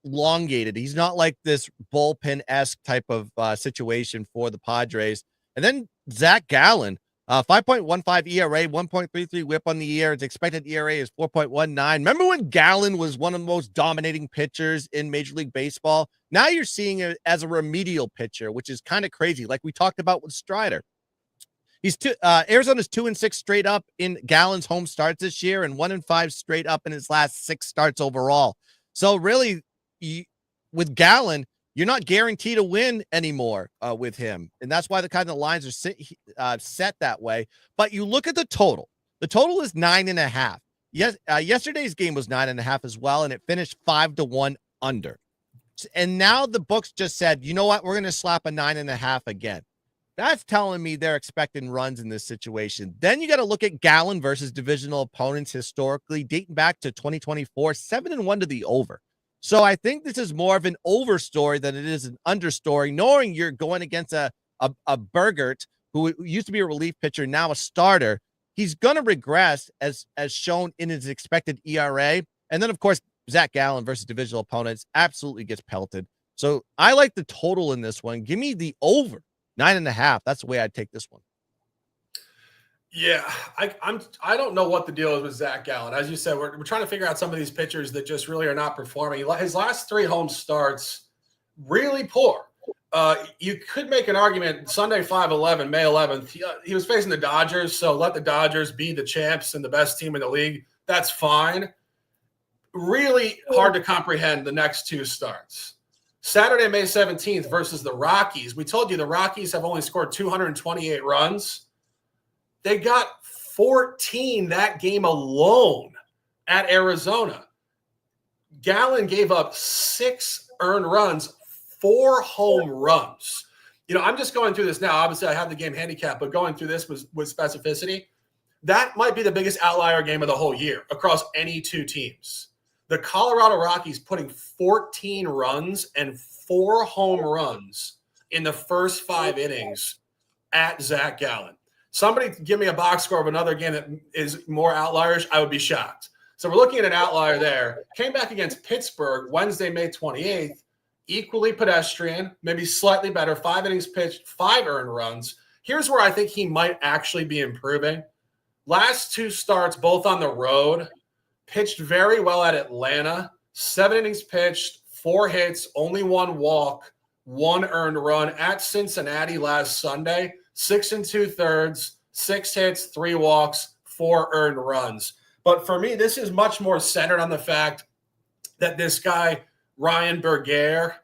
elongated. He's not like this bullpen-esque type of situation for the Padres. And then Zach Gallen, 5.15 ERA, 1.33 whip on the year. Its expected ERA is 4.19. Remember when Gallen was one of the most dominating pitchers in Major League Baseball? Now you're seeing it as a remedial pitcher, which is kind of crazy, like we talked about with Strider. Arizona's 2-6 straight up in Gallen's home starts this year, and 1-5 straight up in his last 6 starts overall. So really, with Gallen, you're not guaranteed to win anymore with him. And that's why the kind of lines are set that way. But you look at the total. The total is 9.5. Yes, yesterday's game was 9.5 as well, and it finished 5-1 under. And now the books just said, you know what? We're going to slap a 9.5 again. That's telling me they're expecting runs in this situation. Then you got to look at Gallen versus divisional opponents historically, dating back to 2024, 7-1 to the over. So I think this is more of an over story than it is an under story, knowing you're going against a Bergert, who used to be a relief pitcher, now a starter. He's going to regress as shown in his expected ERA. And then, of course, Zach Gallen versus divisional opponents absolutely gets pelted. So I like the total in this one. Give me the over 9.5. That's the way I'd take this one. Yeah, I don't know what the deal is with Zach Gallen. As you said, we're trying to figure out some of these pitchers that just really are not performing. His last 3 home starts, really poor. You could make an argument Sunday 5-11, May 11th. He was facing the Dodgers, so let the Dodgers be the champs and the best team in the league. That's fine. Really hard to comprehend the next 2 starts. Saturday, May 17th versus the Rockies. We told you the Rockies have only scored 228 runs. They got 14 that game alone at Arizona. Gallen gave up 6 earned runs, 4 home runs. You know, I'm just going through this now. Obviously, I have the game handicap, but going through this with specificity, that might be the biggest outlier game of the whole year across any 2 teams. The Colorado Rockies putting 14 runs and 4 home runs in the first 5 innings at Zach Gallen. Somebody give me a box score of another game that is more outliers, I would be shocked. So we're looking at an outlier there. Came back against Pittsburgh Wednesday, May 28th. Equally pedestrian, maybe slightly better. 5 innings pitched, 5 earned runs. Here's where I think he might actually be improving. Last 2 starts, both on the road, pitched very well at Atlanta. 7 innings pitched, 4 hits, only 1 walk, 1 earned run. At Cincinnati last Sunday, 6 2/3, 6 hits, 3 walks, 4 earned runs. But for me, this is much more centered on the fact that this guy, Ryan Berger,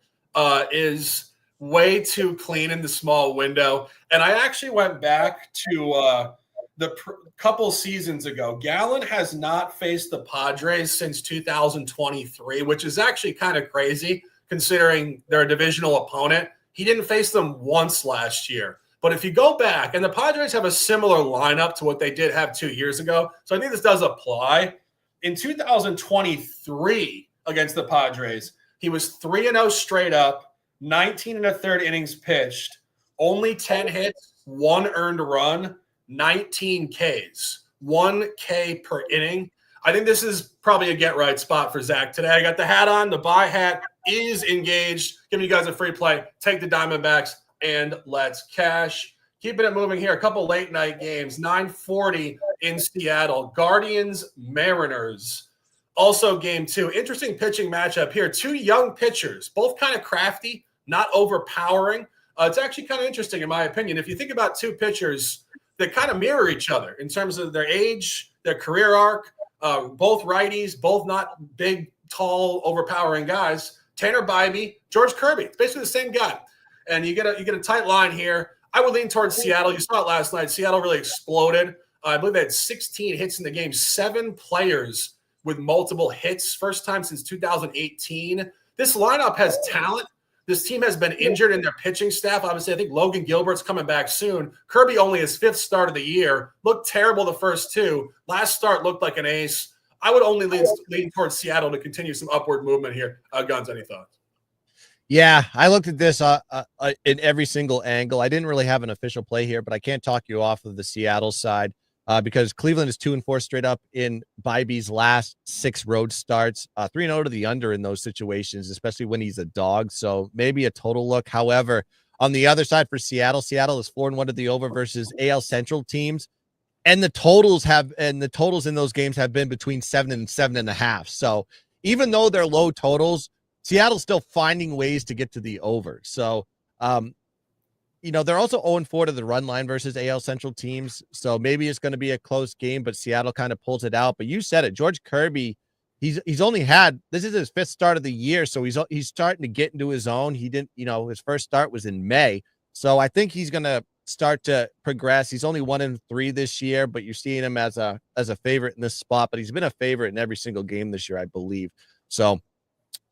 is way too clean in the small window. And I actually went back to the couple seasons ago. Gallen has not faced the Padres since 2023, which is actually kind of crazy considering they're a divisional opponent. He didn't face them once last year. But if you go back, and the Padres have a similar lineup to what they did have 2 years ago, so I think this does apply. In 2023 against the Padres, he was 3-0 straight up, 19 1/3 innings pitched, only 10 hits, 1 earned run, 19 Ks, 1 K per inning. I think this is probably a get-right spot for Zach today. I got the hat on. The buy hat is engaged. Giving you guys a free play. Take the Diamondbacks and let's cash. Keeping it moving here. A couple late night games. 9:40 in Seattle. Guardians, Mariners. Also game 2. Interesting pitching matchup here. 2 young pitchers, both kind of crafty, not overpowering. It's actually kind of interesting in my opinion. If you think about 2 pitchers that kind of mirror each other in terms of their age, their career arc, both righties, both not big, tall, overpowering guys. Tanner Bybee, George Kirby. It's basically the same guy. And you get a tight line here. I would lean towards Seattle. You saw it last night. Seattle really exploded. I believe they had 16 hits in the game, 7 players with multiple hits. First time since 2018. This lineup has talent. This team has been injured in their pitching staff. Obviously, I think Logan Gilbert's coming back soon. Kirby only his 5th start of the year. Looked terrible the first 2. Last start looked like an ace. I would only lean towards Seattle to continue some upward movement here. Gunz, any thoughts? Yeah, I looked at this in every single angle. I didn't really have an official play here, but I can't talk you off of the Seattle side because Cleveland is 2-4 straight up in Bybee's last 6 road starts, 3-0 to the under in those situations, especially when he's a dog. So maybe a total look. However, on the other side for Seattle, Seattle is 4-1 to the over versus AL Central teams. And the totals in those games have been between 7 and 7.5. So even though they're low totals, Seattle's still finding ways to get to the over. So, they're also 0-4 to the run line versus AL Central teams. So maybe it's going to be a close game, but Seattle kind of pulls it out. But you said it, George Kirby, he's only had, this is his 5th start of the year. So he's starting to get into his own. He didn't, his first start was in May. So I think he's going to start to progress. He's only 1-3 this year, but you're seeing him as a favorite in this spot, but he's been a favorite in every single game this year, I believe. So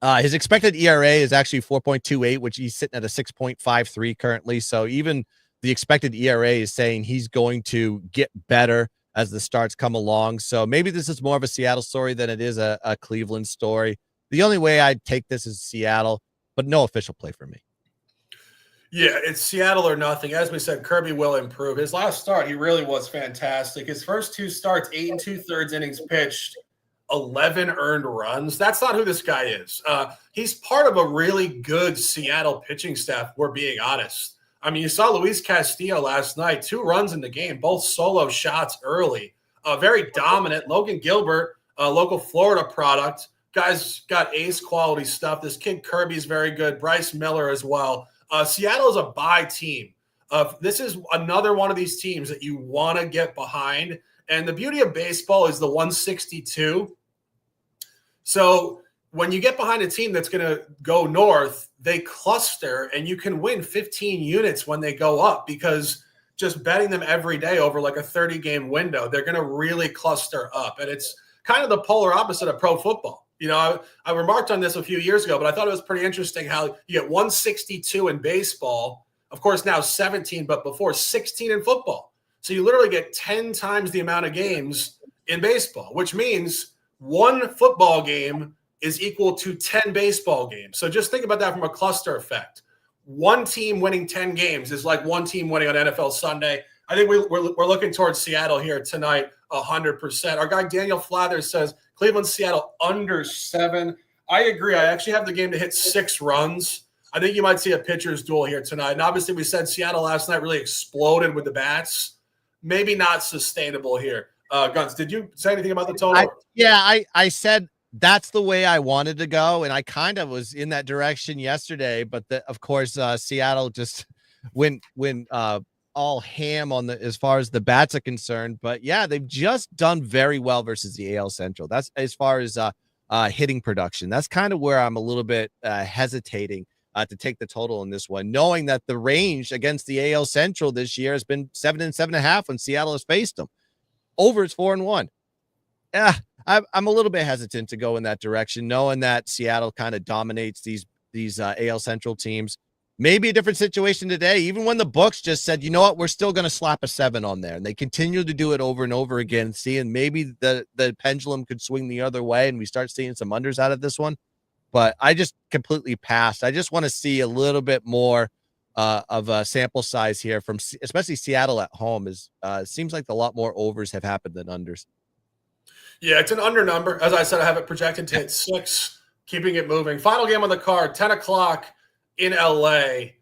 his expected ERA is actually 4.28, which he's sitting at a 6.53 currently. So even the expected ERA is saying he's going to get better as the starts come along. So maybe this is more of a Seattle story than it is a Cleveland story. The only way I'd take this is Seattle, but no official play for me. Yeah, it's Seattle or nothing. As we said, Kirby will improve. His last start, he really was fantastic. His first 2 starts, 8 2/3 innings pitched, 11 earned runs. That's not who this guy is. He's part of a really good Seattle pitching staff, we're being honest. I mean, you saw Luis Castillo last night, 2 runs in the game, both solo shots early. Very dominant. Logan Gilbert, a local Florida product. Guy's got ace quality stuff. This kid Kirby's very good. Bryce Miller as well. Seattle is a buy team. This is another one of these teams that you want to get behind. And the beauty of baseball is the 162. So when you get behind a team that's going to go north, they cluster and you can win 15 units when they go up because just betting them every day over like a 30-game window, they're going to really cluster up. And it's kind of the polar opposite of pro football. I remarked on this a few years ago, but I thought it was pretty interesting how you get 162 in baseball. Of course, now 17, but before 16 in football. So you literally get 10 times the amount of games in baseball, which means 1 football game is equal to 10 baseball games. So just think about that from a cluster effect. 1 team winning 10 games is like 1 team winning on NFL Sunday. I think we're looking towards Seattle here tonight, 100%. Our guy Daniel Flathers says Cleveland, Seattle under 7. I agree. I actually have the game to hit 6 runs. I think you might see a pitcher's duel here tonight. And obviously we said Seattle last night really exploded with the bats. Maybe not sustainable here. Gunz, did you say anything about the total? I said that's the way I wanted to go, and I kind of was in that direction yesterday. But of course, Seattle just went all ham on as far as the bats are concerned. But yeah, they've just done very well versus the AL Central. That's as far as hitting production. That's kind of where I'm a little bit hesitating to take the total in this one, knowing that the range against the AL Central this year has been 7 and 7.5 when Seattle has faced them. Over is 4-1. Yeah, I'm a little bit hesitant to go in that direction, knowing that Seattle kind of dominates these AL Central teams. Maybe a different situation today, even when the books just said, you know what, we're still going to slap a 7 on there. And they continue to do it over and over again, seeing maybe the pendulum could swing the other way and we start seeing some unders out of this one. But I just completely passed. I just want to see a little bit more of a sample size here from especially Seattle at home. It seems like a lot more overs have happened than unders. Yeah, it's an under number. As I said, I have it projected to hit 6, keeping it moving. Final game on the card, 10 o'clock in LA.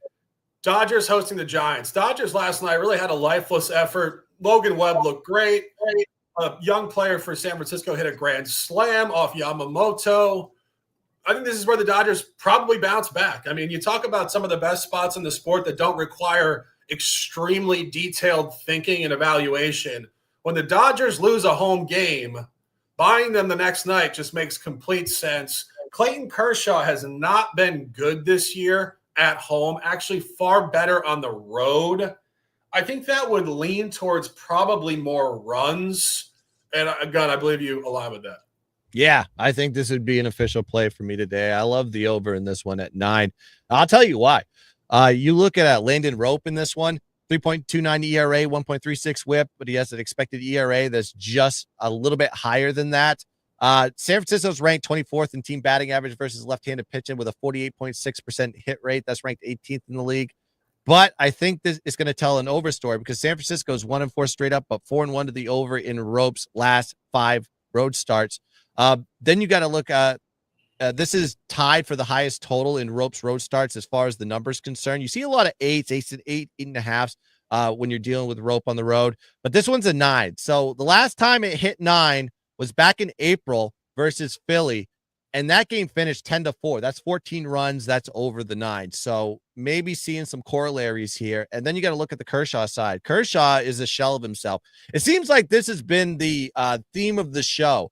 Dodgers hosting the Giants. Dodgers last night really had a lifeless effort. Logan Webb looked great. A young player for San Francisco hit a grand slam off Yamamoto. I think this is where the Dodgers probably bounce back. I mean, you talk about some of the best spots in the sport that don't require extremely detailed thinking and evaluation. When the Dodgers lose a home game, buying them the next night just makes complete sense. Clayton Kershaw has not been good this year at home, actually far better on the road. I think that would lean towards probably more runs. And Gun, I believe you align with that. Yeah, I think this would be an official play for me today. I love the over in this one at 9. I'll tell you why. You look at Landon Rope in this one, 3.29 ERA, 1.36 whip, but he has an expected ERA that's just a little bit higher than that. San Francisco's ranked 24th in team batting average versus left-handed pitching with a 48.6% hit rate. That's ranked 18th in the league. But I think this is going to tell an over story because San Francisco's 1-4 straight up, but 4-1 to the over in Rope's last 5 road starts. Then you got to look at this is tied for the highest total in Rope's road starts as far as the numbers concerned. You see a lot of 8s, 8.5s when you're dealing with Rope on the road, but this one's a 9. So the last time it hit 9 was back in April versus Philly, and that game finished 10-4. That's 14 runs. That's over the 9. So maybe seeing some corollaries here. And then you got to look at the Kershaw side. Kershaw is a shell of himself. It seems like this has been the theme of the show.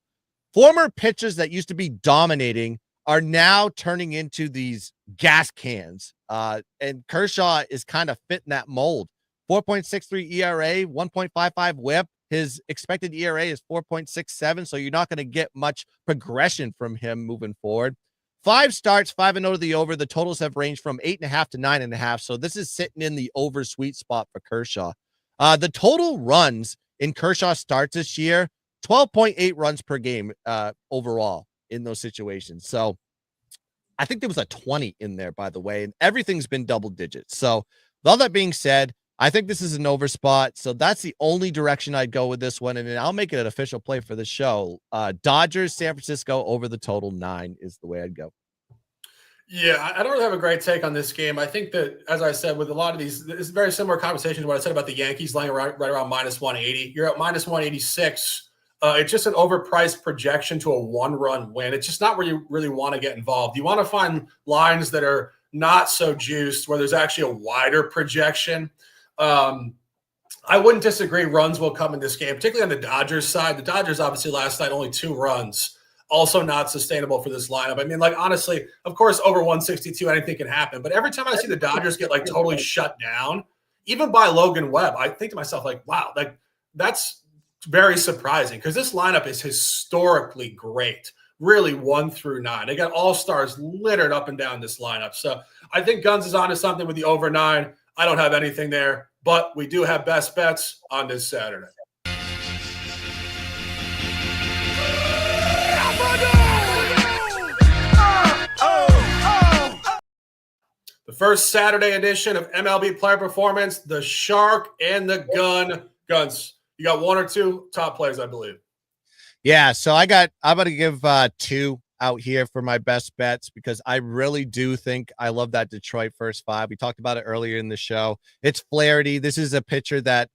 Former pitchers that used to be dominating are now turning into these gas cans. And Kershaw is kind of fitting that mold. 4.63 ERA, 1.55 whip. His expected ERA is 4.67, so you're not going to get much progression from him moving forward. 5 starts, 5-0 to the over. The totals have ranged from 8.5 to 9.5, so this is sitting in the over sweet spot for Kershaw. The total runs in Kershaw starts this year, 12.8 runs per game overall in those situations. So I think there was a 20 in there, by the way, and everything's been double digits. So with all that being said, I think this is an over spot. So that's the only direction I'd go with this one. And then I'll make it an official play for the show. Dodgers, San Francisco over the total 9 is the way I'd go. Yeah, I don't really have a great take on this game. I think that, as I said, with a lot of these, it's very similar conversation to what I said about the Yankees laying right around minus 180. You're at minus 186. It's just an overpriced projection to a 1-run win. It's just not where you really want to get involved. You want to find lines that are not so juiced, where there's actually a wider projection. I wouldn't disagree. Runs will come in this game, particularly on the Dodgers side. The Dodgers, obviously, last night, only 2 runs. Also not sustainable for this lineup. I mean, like, honestly, of course, over 162, anything can happen. But every time I see the Dodgers get, like, totally shut down, even by Logan Webb, I think to myself, like, wow, like, that's very surprising because this lineup is historically great. Really 1 through 9. They got all-stars littered up and down this lineup. So I think Gunz is onto something with the over 9. I don't have anything there, but we do have best bets on this Saturday. The first Saturday edition of MLB Player Performance, the Shark and the Gun. Gunz, you got 1 or 2 top plays, I believe. Yeah, so I'm going to give 2 out here for my best bets because I really do think I love that Detroit first 5. We talked about it earlier in the show. It's Flaherty. This is a pitcher that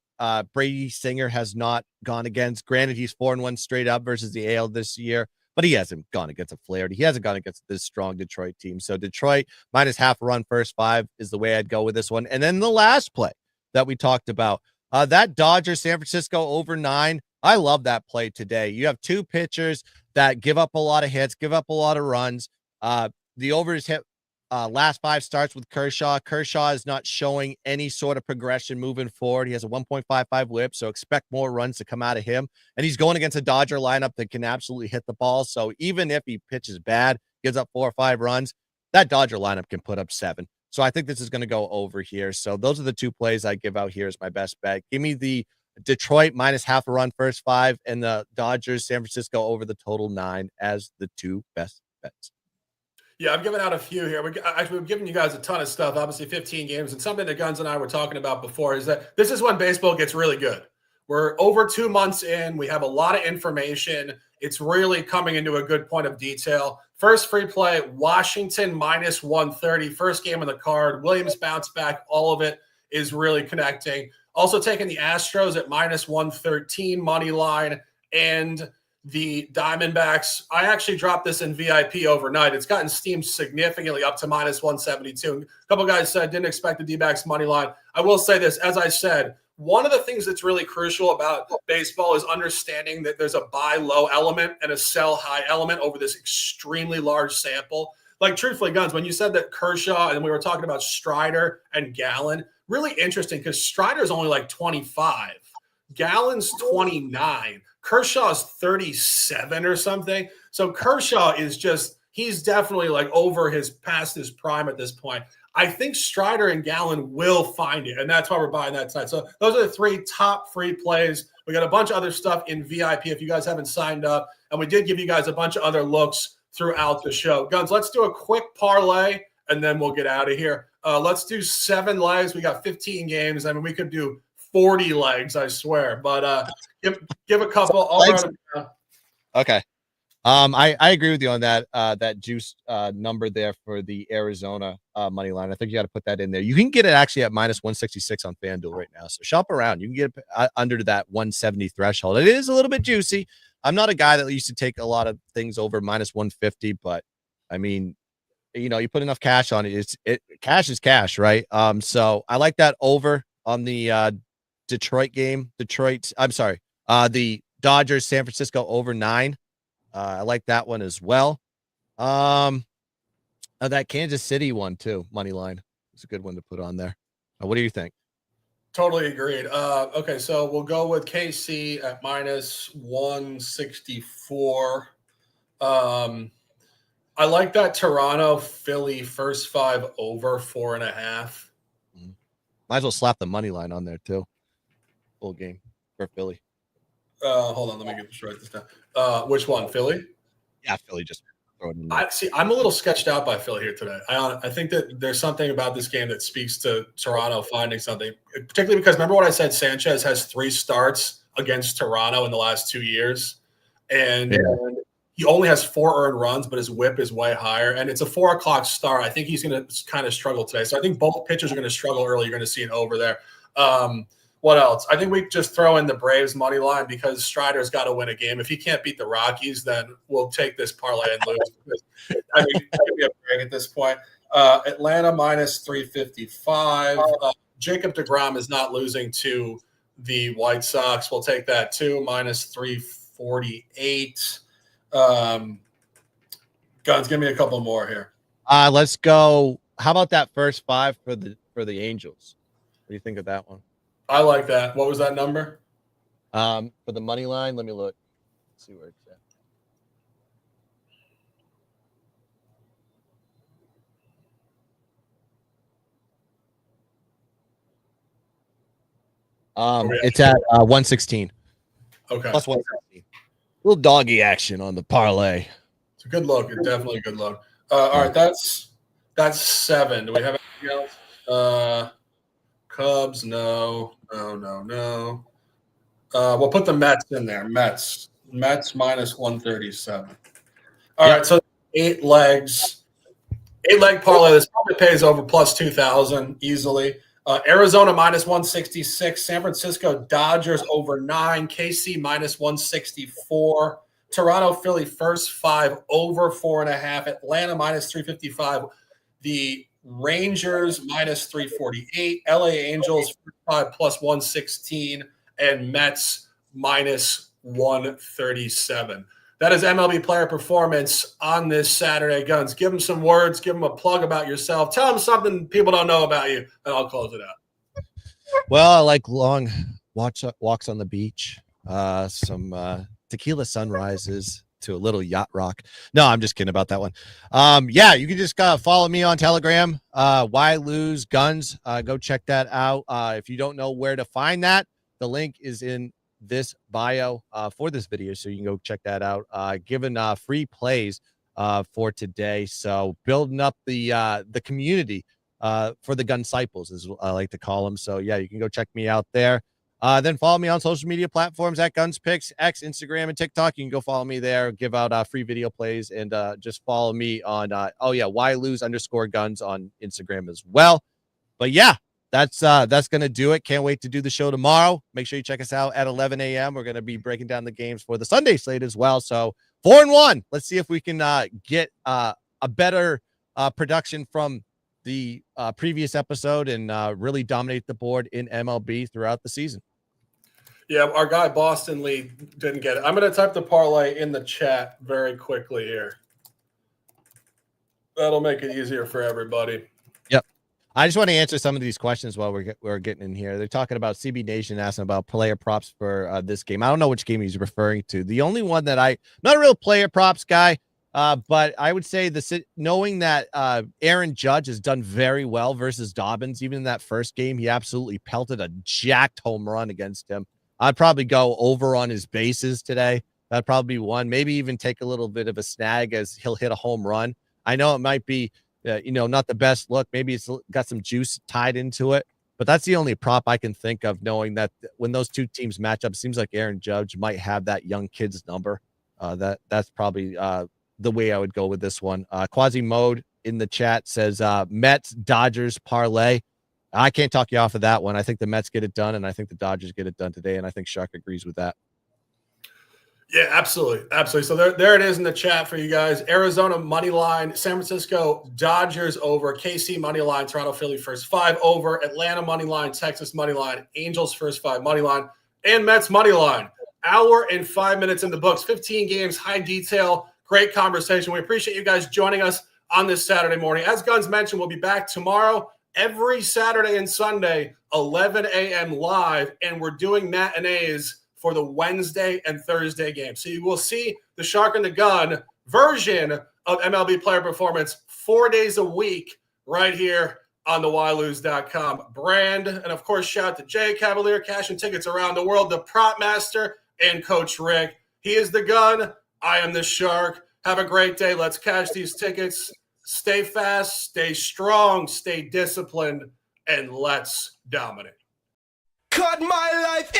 Brady Singer has not gone against. Granted, he's 4-1 straight up versus the AL this year, but he hasn't gone against a Flaherty. He hasn't gone against this strong Detroit team. So Detroit minus half a run first 5 is the way I'd go with this one. And then the last play that we talked about, that Dodgers San Francisco over 9. I love that play today. You have 2 pitchers that give up a lot of hits, give up a lot of runs. The over is hit last 5 starts with Kershaw. Kershaw is not showing any sort of progression moving forward. He has a 1.55 whip, so expect more runs to come out of him. And he's going against a Dodger lineup that can absolutely hit the ball. So even if he pitches bad, gives up 4 or 5 runs, that Dodger lineup can put up 7. So I think this is going to go over here. So those are the 2 plays I give out here as my best bet. Give me the Detroit minus half a run first 5 and the Dodgers San Francisco over the total 9 as the 2 best bets. Yeah, I've given out a few here. We've given you guys a ton of stuff, obviously 15 games. And something that Gunz and I were talking about before is that this is when baseball gets really good. We're over 2 months in. We have a lot of information. It's really coming into a good point of detail. First free play, Washington minus 130. First game on the card. Williams bounce back. All of it is really connecting. Also taking the Astros at minus 113 money line and the Diamondbacks. I actually dropped this in VIP overnight. It's gotten steamed significantly up to minus 172. A couple guys said didn't expect the D-backs money line. I will say this, as I said, one of the things that's really crucial about baseball is understanding that there's a buy low element and a sell high element over this extremely large sample. Like, truthfully, Gunz, when you said that Kershaw and we were talking about Strider and Gallen, really interesting because Strider's only like 25. Gallen's 29. Kershaw's 37 or something. So Kershaw is he's definitely like past his prime at this point. I think Strider and Gallen will find it, and that's why we're buying that side. So those are the 3 top free plays. We got a bunch of other stuff in VIP if you guys haven't signed up, and we did give you guys a bunch of other looks throughout the show. Gunz, let's do a quick parlay, and then we'll get out of here. Let's do 7 legs. We got 15 games. I mean, we could do 40 legs, I swear. But give a couple. Okay. I agree with you on that juice number there for the Arizona money line. I think you got to put that in there. You can get it actually at minus 166 on FanDuel right now. So shop around. You can get it under that 170 threshold. It is a little bit juicy. I'm not a guy that used to take a lot of things over minus 150, but I mean, you put enough cash on it. Cash is cash, right? So I like that over on the Detroit game. The Dodgers, San Francisco over 9. I like that one as well. That Kansas City one too, money line. It's a good one to put on there. What do you think? Totally agreed. Okay, so we'll go with KC at minus 164. I like that Toronto Philly first 5 over 4.5. Might as well slap the money line on there too. Full game for Philly. Hold on, let me write this down. Which one, Philly? Yeah, Philly just throw it in. I'm a little sketched out by Philly here today. I think that there's something about this game that speaks to Toronto finding something, particularly because remember what I said? Sanchez has 3 starts against Toronto in the last 2 years, and he only has 4 earned runs, but his whip is way higher, and it's a 4:00 start. I think he's going to kind of struggle today. So I think both pitchers are going to struggle early. You're going to see an over there. What else? I think we just throw in the Braves money line because Strider's got to win a game. If he can't beat the Rockies, then we'll take this parlay and lose. I mean, it could be a break at this point. Atlanta minus 355. Jacob deGrom is not losing to the White Sox. We'll take that too. Minus 348. Gunz, give me a couple more here. Let's go. How about that first 5 for the Angels? What do you think of that one? I like that. What was that number? For the money line, let me look. Let's see where it's at. It's at 116. Okay. Plus 116. Little doggy action on the parlay. It's a good look. It's definitely a good look. All right, that's 7. Do we have anything else? Cubs, no. We'll put the Mets in there. Mets minus 137. All right, so 8 legs. 8-leg parlay. This probably pays over plus 2,000 easily. Arizona minus 166. San Francisco Dodgers over 9. KC minus 164. Toronto Philly first 5 over 4.5. Atlanta minus 355. The Rangers minus 348. LA Angels 5 plus 116. And Mets minus 137. That is MLB player performance on this Saturday. Gunz, give them some words. Give them a plug about yourself. Tell them something people don't know about you, and I'll close it out. Well, I like long walks on the beach, some tequila sunrises to a little yacht rock. No, I'm just kidding about that one. Yeah, you can just follow me on Telegram. Why Lose Gunz. Go check that out. If you don't know where to find that, the link is in this bio for this video, so you can go check that out. Giving free plays for today, so building up the community for the gun disciples, as I like to call them. So yeah, you can go check me out there. Then follow me on social media platforms at Gunz Picks, X, Instagram, and TikTok. You can go follow me there, give out free video plays, and just follow me on why lose _Gunz on Instagram as well. But yeah, that's gonna do it. Can't wait to do the show tomorrow. Make sure you check us out at 11 a.m. We're gonna be breaking down the games for the Sunday slate as well. So 4-1. Let's see if we can get a better production from the previous episode and really dominate the board in MLB throughout the season. Yeah, our guy Boston Lee didn't get it. I'm going to type the parlay in the chat very quickly here. That'll make it easier for everybody. Yep. I just want to answer some of these questions while we're getting in here. They're talking about CB Nation asking about player props for this game. I don't know which game he's referring to. The only one that not a real player props guy, but I would say knowing that Aaron Judge has done very well versus Dobbins, even in that first game, he absolutely pelted a jacked home run against him. I'd probably go over on his bases today. That'd probably be one. Maybe even take a little bit of a snag as he'll hit a home run. I know it might be not the best look. Maybe it's got some juice tied into it, but that's the only prop I can think of, knowing that when those two teams match up, it seems like Aaron Judge might have that young kid's number. That's probably the way I would go with this one. Quasi Mode in the chat says Mets Dodgers parlay. I can't talk you off of that one. I think the Mets get it done, and I think the Dodgers get it done today, and I think Shark agrees with that. Yeah, absolutely. Absolutely. So there it is in the chat for you guys. Arizona money line, San Francisco Dodgers over, KC money line, Toronto Philly first 5 over, Atlanta money line, Texas money line, Angels first 5 money line, and Mets money line. Hour and 5 minutes in the books, 15 games, high detail, great conversation. We appreciate you guys joining us on this Saturday morning. As Gunz mentioned, we'll be back tomorrow, every Saturday and Sunday, 11 a.m. live, and we're doing matinees for the Wednesday and Thursday game. So you will see the Shark and the Gun version of MLB Player Performance 4 days a week right here on the whylose.com brand. And of course, shout out to Jay Cavalier, cashing tickets around the world, the prop master, and Coach Rick. He is the Gun. I am the Shark. Have a great day. Let's cash these tickets. Stay fast, stay strong, stay disciplined, and let's dominate. Cut my life